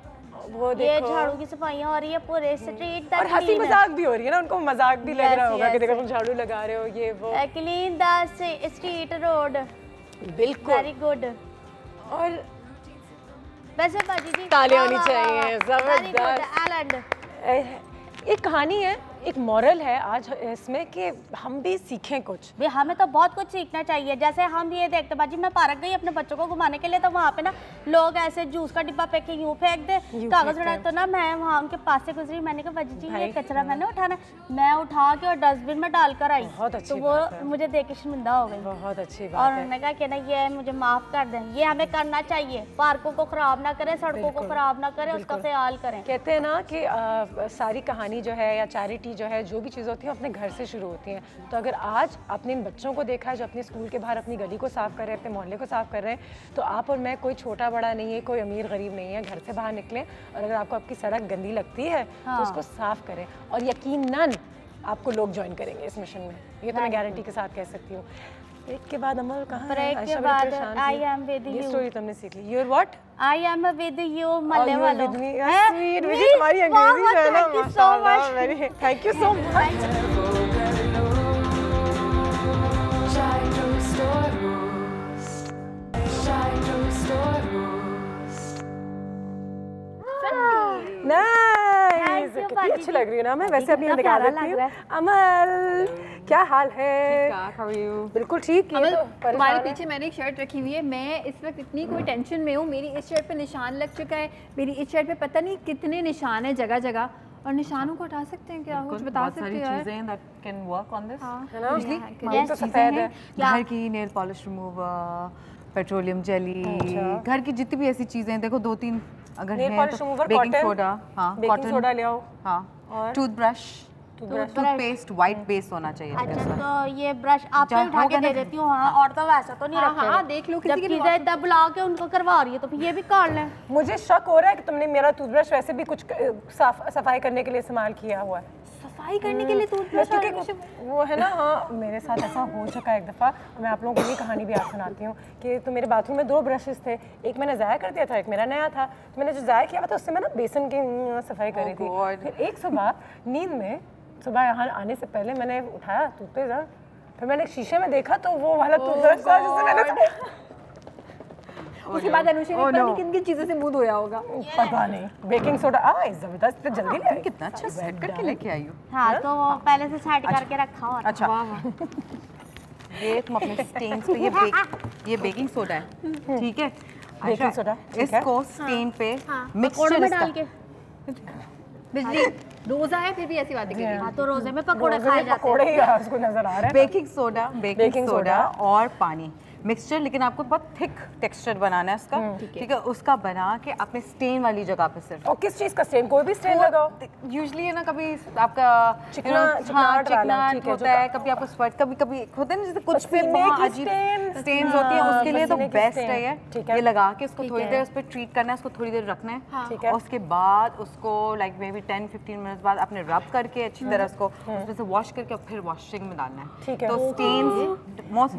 वो ये झाड़ू की सफाइयां हो रही है पूरे स्ट्रीट तक, और हंसी मजाक भी हो रही है ना, उनको मजाक भी लग रहा होगा कि देखो तुम झाड़ू लगा रहे हो, ये वो। Clean the street road. बिल्कुल वेरी गुड। और वैसे बाजी जी तालियां होनी चाहिए, जबरदस्त। एक कहानी है, एक मॉरल है आज इसमें कि हम भी सीखें कुछ। भाई हमें तो बहुत कुछ सीखना चाहिए। जैसे हम ये देखते बाजी, मैं पार्क गई अपने बच्चों को घुमाने के लिए, तो वहाँ पे ना लोग ऐसे जूस का डिब्बा फेंक के यूँ फेंक दे, कागज उड़ा। तो ना मैं वहाँ उनके पास से गुजरी, मैंने कहा बाजी जी ये कचरा मैंने उठाना, मैं उठा के और डस्टबिन में डालकर आई। तो वो मुझे देख के शर्मिंदा हो गई। बहुत अच्छी बात। और उन्होंने कहा कि ना ये मुझे माफ कर दें, ये हमें करना चाहिए, पार्कों को खराब ना करें, सड़कों को खराब ना करें, उसका ख्याल करें। कहते हैं ना कि सारी कहानी जो है या चैरिटी जो है, जो भी चीज़ होती है अपने घर से शुरू होती हैं। तो अगर आज आपने इन बच्चों को देखा है जो अपने स्कूल के बाहर अपनी गली को साफ कर रहे हैं, अपने मोहल्ले को साफ कर रहे हैं, तो आप और मैं कोई छोटा बड़ा नहीं है, कोई अमीर गरीब नहीं है। घर से बाहर निकलें और अगर आपको आपकी सड़क गंदी लगती है तो उसको साफ करें, और यकीनन आपको लोग ज्वाइन करेंगे इस मिशन में, ये तो मैं गारंटी के साथ कह सकती हूँ। ब्रेक के बाद अमल कहाँ है? ब्रेक के बाद आई एम विद यू। ये स्टोरी तुमने सीख ली। You are what? I am with you मल्ले वालों। स्वीट विद तुम्हारी अंग्रेजी जो है ना, माशाल्लाह, very thank you so much. Nice, कितनी अच्छी लग रही है ना। मैं वैसे अपनी दिखा देती हूँ। अमल क्या हाल है? बिल्कुल ठीक है। तुम्हारे पीछे मैंने एक शर्ट रखी हुई है, मैं इस वक्त इतनी कोई टेंशन में हूँ। मेरी इस शर्ट पे निशान लग चुका है, मेरी इस शर्ट पे पता नहीं कितने निशान है जगह जगह, और निशानों को हटा सकते हैं क्या? कुछ बता सकते हैं यार? चीजें that can work on this. हाँ, है ना? ये तो सफेद है। घर की nail polish remover, petroleum jelly, घर की जितनी भी ऐसी चीजें देखो 2-3 अगर है तो बेकिंग सोडा, हाँ बेकिंग सोडा ले आओ, हाँ, और टूथब्रश, टूथपेस्ट वाइट बेस होना चाहिए। अच्छा तो ये ब्रश आपको उठा के दे देती हूँ। हाँ, और तो वैसा तो नहीं रखते। हाँ, देख लो किसी की इतना बुला के उनको करवा रही है तो फिर ये भी काट लें। मुझे शक हो रहा है कि तुमने मेरा टूथब्रश वैसे भी कुछ सफाई करने के लिए इस्तेमाल किया हुआ है। सफाई करने के लिए टूथब्रश? क्योंकि वो है ना, हाँ मेरे साथ ऐसा हो चुका है एक दफ़ा। मैं आप लोगों को ये कहानी भी आज सुनाती हूँ कि तो मेरे बाथरूम में 2 ब्रशेस थे, एक मैंने ज़ाया कर दिया था, एक मेरा नया था। तो मैंने जो ज़ाया किया था उससे मैं ना बेसन की सफाई करी थी। फिर एक सुबह नींद में, सुबह यहाँ आने से पहले मैंने उठाया टूथपेस्ट, फिर मैंने शीशे में देखा तो वो वाला टूथब्रश था जिससे मैंने उसके बाद अनुषा ने पता नहीं किन किन चीजों से मुंह धोया होगा। पता नहीं। बेकिंग सोडा जबरदस्त, तो जल्दी ले आई। कितना अच्छा सेट करके लेके आई हो। हाँ तो वो पहले से सेट करके रखा हुआ था। अच्छा ये तुम अपने स्टेन्स पे ये बेकिंग सोडा है, ठीक है? बेकिंग सोडा इसको स्टेन पे मिक्सचर में डाल के बिजली रोजा है फिर भी ऐसी बातें करिए। हाँ तो रोजे में पकोड़े खाए जाते हैं। पकोड़े ही उसको नजर आ रहा है। बेकिंग सोडा और पानी मिक्सचर, लेकिन आपको बहुत थिक टेक्सचर बनाना है उसका, ठीक है? उसका बना के अपने स्टेन वाली जगह पे सिर्फ। और किस चीज का स्टेन? कोई भी स्टेन लगाओ। यूजुअली है ना, कभी आपका चिकनाहट होता है, कभी आपको स्वेट, कभी होता है ना जैसे कुछ पे बहुत अजीब स्टेन्स होती है, उसके लिए तो बेस्ट है ये लगा के उसको थोड़ी देर उस पर ट्रीट करना है, उसको थोड़ी देर रखना है। और उसके बाद उसको लाइक मे बी 10-15 मिनट बाद आपने रब करके अच्छी तरह उसको उसमें से वॉश करके फिर वॉशिंग में डालना है। तो stains most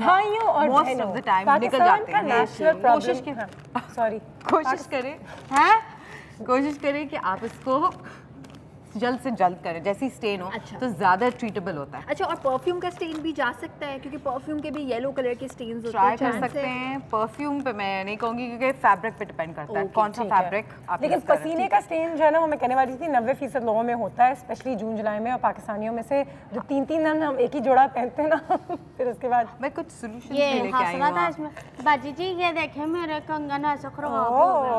of the time निकल जाते हैं। कोशिश करें कि आप इसको जल्द से जल्द करें, जैसी स्टेन हो तो ज्यादा ट्रीटेबल होता है। अच्छा, और परफ्यूम का स्टेन भी जा सकता है क्योंकि परफ्यूम के भी येलो कलर के स्टेन्स होते हैं। ट्राई कर सकते हैं। परफ्यूम पे मैं नहीं कहूंगी क्योंकि फैब्रिक पे डिपेंड करता है कौन सा फैब्रिक आप। लेकिन पसीने का स्टेन जो है ना, वो मैं कहने वाली थी 90% लोगों में होता है, स्पेशली जून जुलाई में। और पाकिस्तानियों में से जो 3-3 दिन हम एक ही जोड़ा पहनते हैं ना फिर उसके बाद मैं कुछ सोल्यूशन लेके आई हूं इसमें। बाजी जी ये देखें मेरे कंगन ऐसे खराब हो गए,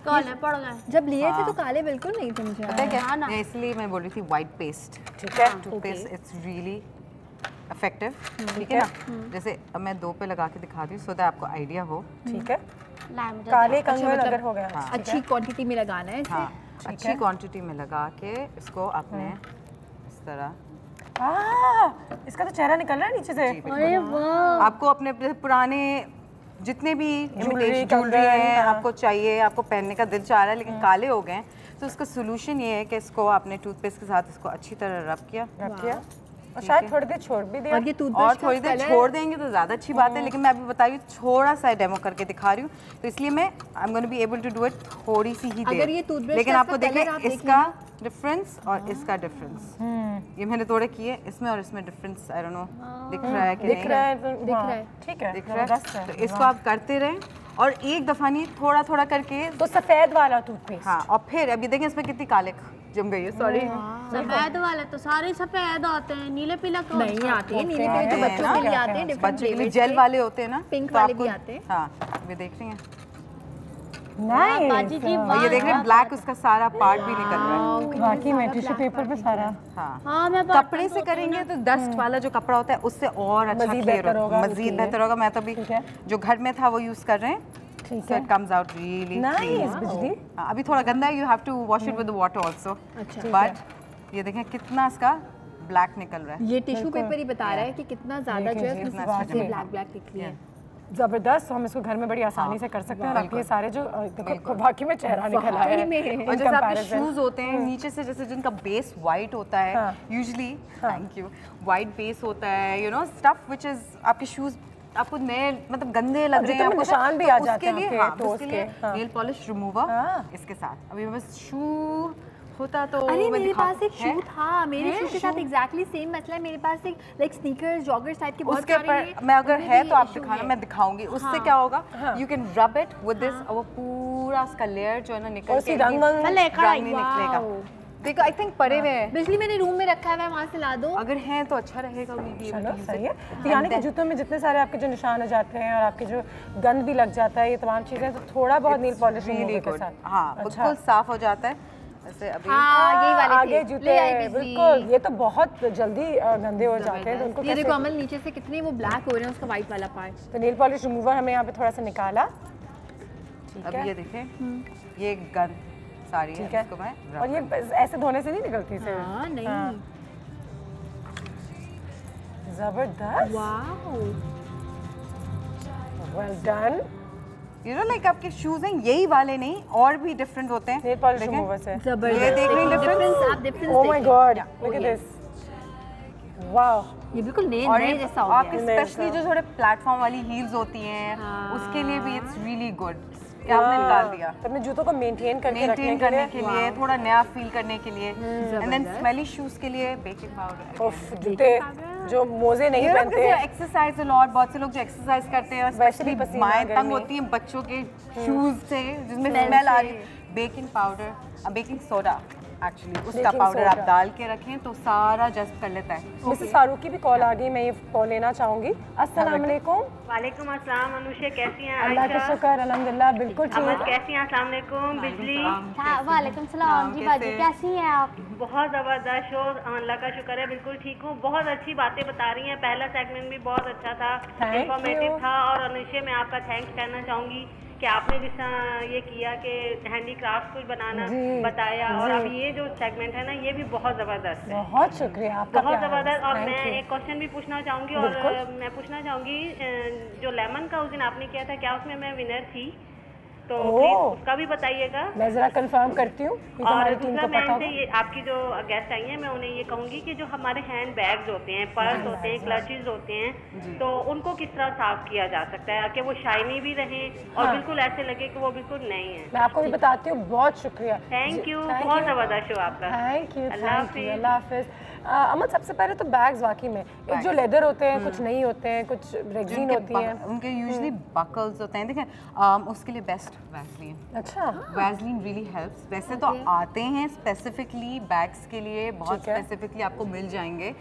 काले पड़ गए। जब लिए थे तो काले बिल्कुल नहीं थे मुझे, पता है क्या? इसलिए मैं बोल रही थी व्हाइट पेस्ट, ठीक है? टूथपेस्ट इट्स रियली इफेक्टिव, ठीक है ना? जैसे अब मैं 2 पे लगा के दिखा दी सो दैट आपको आइडिया हो, ठीक है? काले कंगन अगर हो गया, अच्छी क्वांटिटी में लगाना है इसे। अच्छी क्वांटिटी में लगा के इसको आपने इस तरह, इसका तो चेहरा निकल रहा है नीचे से। अरे वाह! आपको अपने पुराने जितने भी ज्वेलरी है आपको चाहिए, आपको पहनने का दिल चाह रहा है लेकिन काले हो गए, तो उसका सोल्यूशन ये है कि इसको आपने टूथपेस्ट के साथ इसको अच्छी तरह रब किया और शायद थोड़ी देर छोड़ भी दिया। और थोड़ी देर छोड़ देंगे तो ज़्यादा अच्छी बात है। लेकिन मैं अभी बता रही हूँ, थोड़ा सा डेमो करके दिखा रही हूँ, तो इसलिए मैं I am gonna be able to do it थोड़ी सी ही देर। लेकिन आपको देखें इसका डिफरेंस और इसका डिफरेंस, ये मैंने थोड़े किए, इसमें और इसमें डिफरेंस आई डोंट नो दिख रहा है कि नहीं? दिख रहा है, ठीक है, दिख रहा है। तो इसको आप करते रहें और एक दफ़ा नहीं, थोड़ा थोड़ा करके। तो सफ़ेद वाला टूथपेस्ट, हाँ। और फिर अभी देखें इसमें कितनी काले जम गई है। सॉरी, सफेद वाले तो सारे सफेद आते हैं, नीले पीला क्यों नहीं आते हैं? नीले पीले तो बच्चों के लिए आते हैं, बच्चों के लिए जेल वाले होते हैं ना, पिंक वाले भी आते हैं। हाँ, ये देख रही हैं, बाजी जी ये देख रहे हैं ब्लैक उसका सारा पार्ट भी निकल रहा है। बाकी में टिश्यू पेपर पे सारा। हाँ, मैं कपड़े से करेंगे तो डस्ट वाला जो कपड़ा होता है उससे और अच्छा क्लियर होगा, मजीद बेहतर होगा। मैं तो अभी जो घर में था वो यूज कर रहे हैं, so it comes out really nice. बिजली अभी थोड़ा गंदा है, you have to wash it with the water also. But ये देखें कितना इसका ब्लैक निकल रहा है। ये टिश्यू पेपर ही बता रहा है कि कितना ज्यादा जो है ब्लैक निकल रही है। जबरदस्त, हम इसको घर में बड़ी आसानी से कर सकते हैं। और आपके सारे जो देखो बाकी में चेहरा निकल आया है। और जैसे आपके शूज होते हैं नीचे से, जैसे जिनका बेस वाइट होता है usually, thank you, white base होता है, you know stuff which is आपके शूज आपको नए मतलब गंदे लग रहे हैं, आपको निशान भी आ जाते हैं उसके लिए उसके लिए नेल पॉलिश रिमूवर इसके साथ। अभी बस शू होता तो अरे मेरे पास एक शू था, मेरे शू के साथ एग्जैक्टली सेम मसला है। मेरे पास एक लाइक स्नीकर्स जॉगर्स टाइप के बहुत सारे हैं। मैं अगर है तो आप दिखाना, मैं दिखाऊंगी। उससे क्या होगा, you can rub it with this और वो पूरा उसका लेयर जो है ना निकल के रंग नहीं निकलेगा। देखो आई थिंक परे हुए हैं, बिजली मैंने रूम में रखा है, मैं वहाँ से ला दो। अगर हैं तो अच्छा रहेगा। चलो सही है। तो यानी कि जूतों में जितने सारे आपके जो निशान हो जाते हैं और आपके जो गंद भी लग जाता है, ये तमाम चीज़ें, तो थोड़ा बहुत नील पॉलिश के साथ हाँ बिल्कुल साफ हो जाता है। ऐसे अभी यही वाले आगे जूते बिल्कुल, ये तो बहुत जल्दी गंदे हो जाते हैं, तो उनको ये देखो अमल नीचे से कितने वो ब्लैक हो रहे हैं, उसका वाइट वाला पार्ट। तो नेल पॉलिश रिमूवर हमें यहाँ पे थोड़ा सा निकाला। अब ये देखें, ये गन सारी है, इसको मैं और ये ऐसे धोने से नहीं निकलती इसे। नहीं जबरदस्त, wow well done. You know like आपके शूज हैं यही वाले नहीं, और भी डिफरेंट होते हैं नेल पॉलिश रिमूवर से। जबरदस्त, ये देख रही हैं डिफरेंस, आप difference oh my God, look at this, wow. ये बिल्कुल और नए जैसा हो आपके गया। स्पेशली जो थोड़े प्लेटफॉर्म वाली हील्स होती हैं, उसके लिए भी इट्स रियली गुड कि आपने निकाल दिया। तो अपने जूतों को मेंटेन करने के लिए थोड़ा नया फील करने के लिए, एंड देन स्मेली शूज के लिए बेकिंग पाउडर। उफ, जूते जो मोजे नहीं पहनते हैं, एक्सरसाइज लॉट, बहुत से लोग जो एक्सरसाइज करते हैं स्पेशली माएँ तंग होती हैं बच्चों के शूज से जिसमें स्मेल आ रही है। Baking powder, baking soda actually, उसका पाउडर आप डाल के रखें तो सारा जज्ब कर लेता है। मिसेस फारूक की भी कॉल आ गई, मैं ये कॉल लेना चाहूंगी। अस्सलाम वालेकुम। वालेकुम अस्सलाम। अनुषा कैसी हैं? अल्लाह का शुक्र, अल्हम्दुलिल्लाह बिल्कुल अमल ठीक। कैसी हैं? अस्सलाम वालेकुम। बिजली वालेकुम सलाम जी बाजी, कैसी हैं आप? बहुत ज़बरदस्त शो, अल्लाह का शुक्र है, बिल्कुल ठीक हूँ। बहुत अच्छी बातें बता रही हैं, पहला सेगमेंट भी बहुत अच्छा था, इंफॉर्मेटिव था। और अनुषा मैं आपका थैंक्स कहना चाहूँगी कि आपने जिस तरह ये किया कि हैंडीक्राफ्ट कुछ बनाना बताया, और अब ये जो सेगमेंट है ना ये भी बहुत ज़बरदस्त है। बहुत शुक्रिया आपका, बहुत ज़बरदस्त। और मैं एक क्वेश्चन भी पूछना चाहूँगी, और मैं पूछना चाहूँगी जो लेमन का उस दिन आपने किया था, क्या उसमें मैं विनर थी? तो प्लीज उसका भी बताइएगा। मैं जरा कंफर्म करती हूँ। और दूसरा मैं इनसे ये आपकी जो गेस्ट आई हैं मैं उन्हें ये कहूँगी कि जो हमारे हैंड बैग्स होते हैं, पर्स होते हैं, क्लचेस होते हैं, तो उनको किस तरह साफ किया जा सकता है कि वो शाइनी भी रहें और बिल्कुल ऐसे लगे कि वो बिल्कुल नए हैं। मैं आपको भी बताती हूँ, बहुत शुक्रिया, थैंक यू, बहुत ज़बरदस्त शो आपका। थैंक यू, अल्लाह हाफिज़। अमल सबसे पहले तो बैग्स वाकई में एक जो लेदर होते हैं, कुछ नहीं होते हैं, कुछ रेक्सीन होती हैं, उनके यूजुअली बकल्स होते हैं, देखें उसके लिए बेस्ट वैसलीन। अच्छा, वैसलीन रियली हेल्प्स। वैसे तो आते हैं स्पेसिफिकली बैग्स के लिए, बहुत स्पेसिफिकली आपको मिल जाएंगे,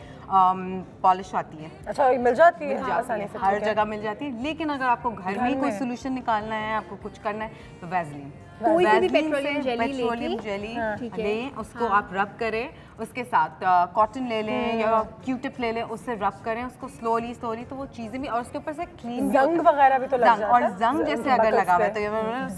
पॉलिश आती है। अच्छा, मिल जाती है आसानी से, हर जगह मिल जाती है। लेकिन अगर आपको घर में कोई सोल्यूशन निकालना है, आपको कुछ करना है, तो वैसलीन, कोई भी पेट्रोलियम जेली लें, उसको आप रब करें, उसके साथ कॉटन ले लें या क्यूटिप ले लें, उससे रब करें उसको स्लोली तो वो चीज़ें भी, और उसके ऊपर से क्लीन जंग वगैरह भी तो लग जाता है। और जंग जैसे अगर लगा हुआ है तो ये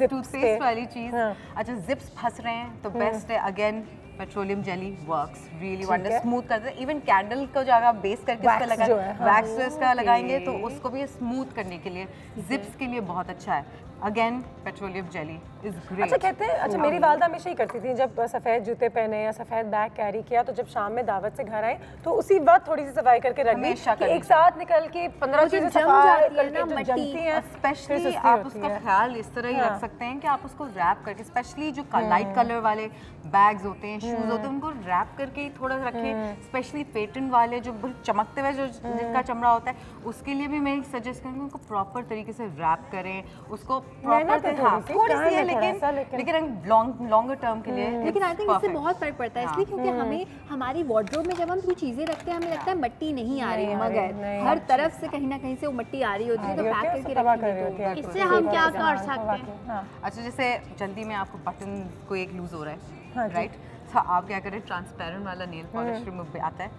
टूथपेस्ट वाली चीज़, अच्छा जिप्स फंस रहे हैं तो बेस्ट है, again petroleum jelly works really wonder, smooth करते हैं। इवन कैंडल को जो अगर बेस करके उसका लगा वैक्स जो इसका लगाएंगे तो उसको भी स्मूथ करने के लिए, जिप्स के लिए बहुत अच्छा है। Again petroleum jelly is great. अच्छा कहते हैं, अच्छा मेरी वालदा हमेशा ही करती थी, जब सफ़ेद जूते पहने या सफ़ेद बैग कैरी किया तो जब शाम में दावत से घर आए तो उसी वक्त थोड़ी सी सफाई करके रख दी कि एक साथ निकल के 15 चीजें सफाई करके जो जलती हैं। स्पेशली आप उसका ख्याल इस तरह ही रख सकते हैं कि आप उसको रैप करके, स्पेशली जो लाइट कलर वाले बैग्स होते हैं, शूज होते हैं, उनको रैप करके ही थोड़ा रखें। स्पेशली पेटेंट वाले जो चमकते हुए जो जिनका चमड़ा होता है, उसके लिए भी मैं सजेस्ट करूँगी उनको प्रॉपर तरीके से रैप करें, उसको थोड़ी सी है लेकिन लॉन्गर टर्म के लिए। लेकिन आई थिंक इससे बहुत फर्क पड़ता है, इसलिए क्योंकि हमें हमारी वार्डरोब में जब हम कोई चीजें रखते हैं हमें लगता है मट्टी नहीं आ रही है, मगर हर तरफ से कहीं ना कहीं से वो मट्टी आ रही होती है, तो पैक करके रखनी है। इससे हम क्या कर सकते हैं? अच्छा जैसे जल्दी में आपको बटन को एक लूज हो रहा है, राइट, तो आप क्या करें, ट्रांसपेरेंट वाला नेल पॉलिश रिमूव आता है,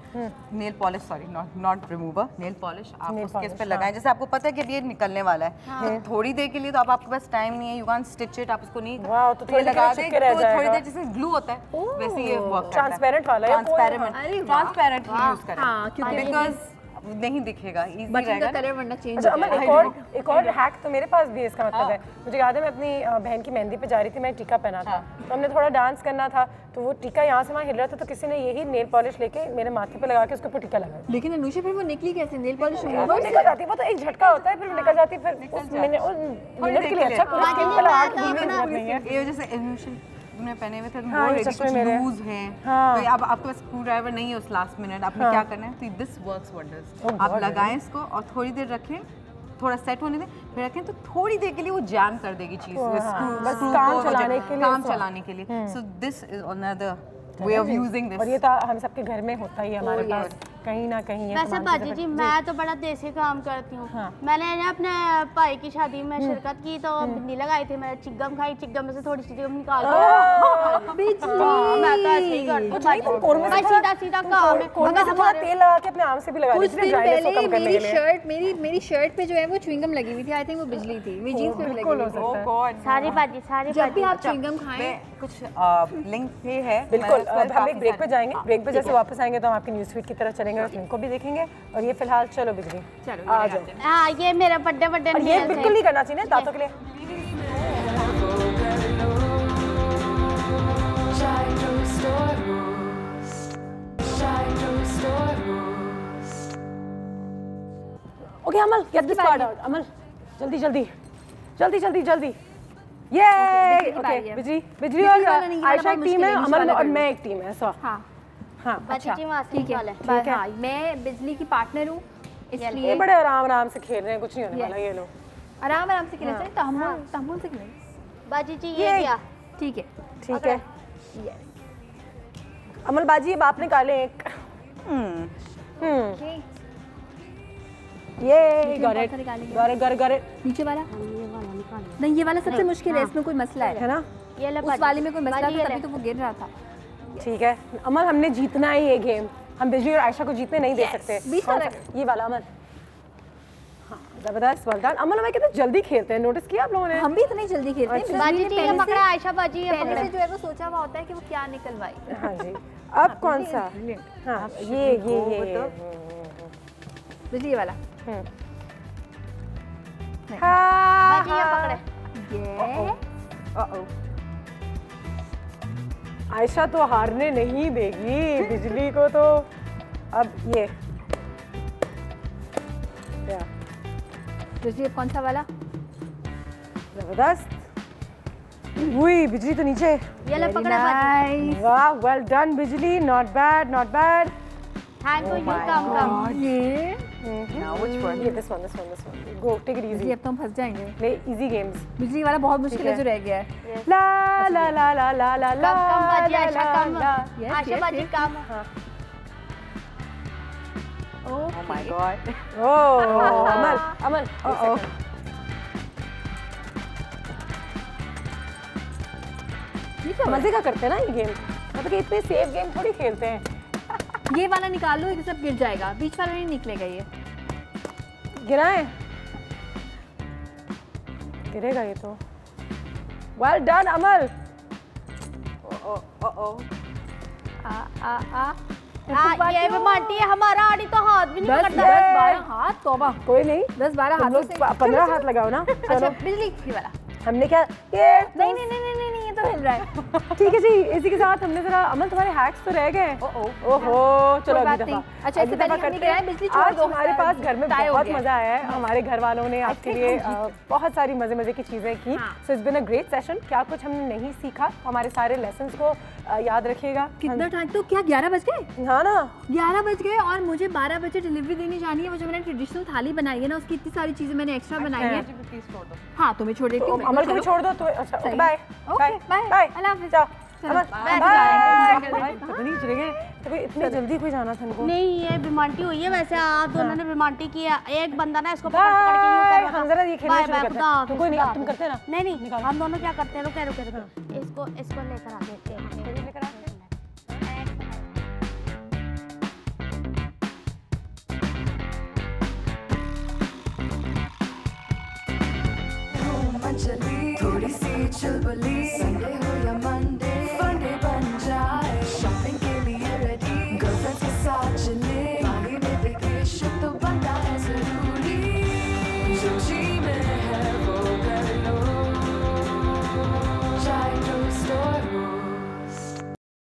nail polish sorry not remover, nail polish आप उसके इस पे लगाएं। जैसे आपको पता है कि ये निकलने वाला है, तो थोड़ी देर के लिए तो अब आपके पास टाइम नहीं है, यू कांट स्टिच इट, आप उसको नहीं तो थोड़ी लगा दें, तो थोड़ी देर जैसे ग्लू होता है वैसे ये वर्क करता है। ट्रांसपेरेंट वाला, ट्रांसपेरेंट यूज करें बिकॉज नहीं दिखेगा, इजी रहेगा कलर वरना चेंज। अच्छा अमन, एक और हैक तो मेरे पास भी है, इसका मतलब है, मुझे याद है मैं अपनी बहन की मेहंदी पे जा रही थी, मैं टीका पहना था, तो हमने थोड़ा डांस करना था, तो वो टीका यहाँ से वहाँ हिल रहा था, तो किसी ने यही नेल पॉलिश लेके मेरे माथे पे लगा के उसके ऊपर टीका लगाया। लेकिन अनुषा फिर वो निकली कैसे नेल पॉलिश? वो निकल जाती है, वो तो एक झटका होता है, फिर निकल जाती है, फिर उस मिनट के लिए अच्छा पूरा स्किन पे लगा के घूमने की जरूरत नहीं है। ये जैसे अनुषा तुमने पहने हुए थे, कुछ लूज हैं, तो अब आपके पास स्क्रू ड्राइवर नहीं है उस लास्ट मिनट, आपने क्या करना है, तो दिस वर्क्स वंडर्स। आप लगाएं इसको और थोड़ी देर रखें, थोड़ा सेट होने दें, फिर रखें तो थोड़ी देर के लिए वो जैम कर देगी चीज, काम चलाने के लिए। So this is another way of using this, और ये तो हम सबके घर में होता ही है हमारे पास। कहीं ना कहीं वैसे बाजी जी मैं तो बड़ा देसी काम करती हूँ। मैंने ना अपने भाई की शादी में शिरकत की तो बिन्नी लगाई थी, मैंने चिकगम खाई, चिकगम में से थोड़ी सी चिकगम निकाल दी। मैं तो ऐसे ही करती हूँ, सीधा सीधा काम है। तेल लगा के अपने आम से भी लगा कुछ दिन पहले मेरी शर्ट पे जो है वो च्युइंगम लगी हुई थी, आई थिंक वो बिजली थी, मेरी जीन्स पे लगी हुई थी। सारी बाजी जब भी आप च्युइंगम खाएं कुछ लिंक पे है। बिल्कुल, हम एक ब्रेक पे जाएंगे, ब्रेक पे जैसे वापस आएंगे तो हम आपकी न्यूज़ फीड की तरफ चलेंगे और फिल्म को भी देखेंगे। और ये फिलहाल चलो बिजली आ जाओ। हाँ ये मेरा बर्थडे ये बिल्कुल नहीं करना चाहिए दांतों के लिए। Okay Amal, get this part out. Amal जल्दी जल्दी जल्दी जल्दी जल्दी। ये ओके बिजली और आयशा एक टीम है, अमल और मैं एक टीम है। सो हाँ अच्छा ठीक है। हाँ मैं बिजली की पार्टनर हूँ, इसलिए बड़े आराम से खेल रहे हैं, कुछ नहीं होने वाला। ये लो आराम से खेलना चाहिए, तहम्मुल से खेलें। बाजी जी ये क्या? ठीक है अमल बाजी अब आप निकालें एक। ये गॉट इट। नीचे वाला नहीं, ये वाला सबसे मुश्किल है, इसमें कोई मसला है ना? ये उस वाले में कोई मसला था तभी तो वो गिर रहा था। ठीक है अमल, हमने जीतना है ये गेम, हम बिजली और आयशा को जीतने नहीं दे सकते। ये वाला अमल, हाँ जबरदस्त, वेल डन अमल। हमें कितने जल्दी खेलते हैं, नोटिस किया आप लोगों ने? हम भी इतनी जल्दी खेलते हैं। बाजी जी ये पकड़ा, आयशा बाजी ये पहले से जो है वो सोचा हुआ होता है कि वो क्या निकलवाए। हाँ जी अब कौन सा? हाँ ये बिजली वाला। बाजी ये पकड़े। आयशा तो हारने नहीं देगी बिजली को, तो अब ये बिजली अब कौन सा वाला? जबरदस्त। वही बिजली तो नीचे। ये ले पकड़ा बाजी। वाह वेल डन बिजली, not bad not bad. Thank you come ये this one go take it easy। अब तो हम फंस जाएंगे। play easy games। बिजली वाला बहुत मुश्किल है जो रह गया है। ला ला ला ला ला ला ला कम बाजी आयशा कम, आयशा बाजी कम। Oh my god। अमल मजे का करते हैं ना ये गेम, मतलब कि इतने सेफ गेम थोड़ी खेलते हैं। ये वाला निकाल लो, ये सब गिर जाएगा, बीच वाला नहीं निकलेगा। ये गिराएं, गिरेगा ये तो। वेल डन अमल। ये माटी है हमारा, आड़ी तो हाथ भी नहीं पकड़ता। 10-12 हाथ, तौबा। कोई नहीं, 10-12 हाथों से 15 हाथ लगाओ ना। अच्छा बिजली ये वाला हमने क्या ये नहीं ये तो हिल रहा है। ठीक है जी, इसी के साथ हमने जरा अमल तुम्हारे हैक्स तो रह गए। ओहो चलो अगली दफा। अच्छा इससे पहले हमने क्या है, बिजली छोड़ दो। हमारे पास घर में बहुत मजा आया है, हमारे घर वालों ने आपके लिए बहुत सारी मजे की चीजें की। So it's been a great session. क्या कुछ हमने नहीं सीखा, हमारे सारे लेसन्स को याद रखिएगा। कितना टाइम तो क्या 11 बज गए? हाँ ना 11 बज गए और मुझे 12 बजे डिलीवरी देनी जानी है। वो जो मैंने ट्रेडिशनल थाली बनाई है ना, उसकी इतनी सारी चीजें मैंने एक्स्ट्रा बनाई है। हाँ तुम्हें छोड़ देती हूँ, अमल को भी छोड़ दो। अच्छा बाय बाय अल्लाह हाफिज़। इतनी जल्दी कोई जाना था इनको? नहीं ये बिमांटी हुई है, वैसे आप दोनों ने बिमांटी की है। एक बंदा ना इसको पकड़ के यूं कर रहा था। हम जरा ये खेलना शुरू करते हैं। कोई नहीं, अब तुम करते हैं ना? नहीं हम दोनों क्या करते हैं, रुके इसको लेकर आते हैं। थोड़ी सी चुलबुली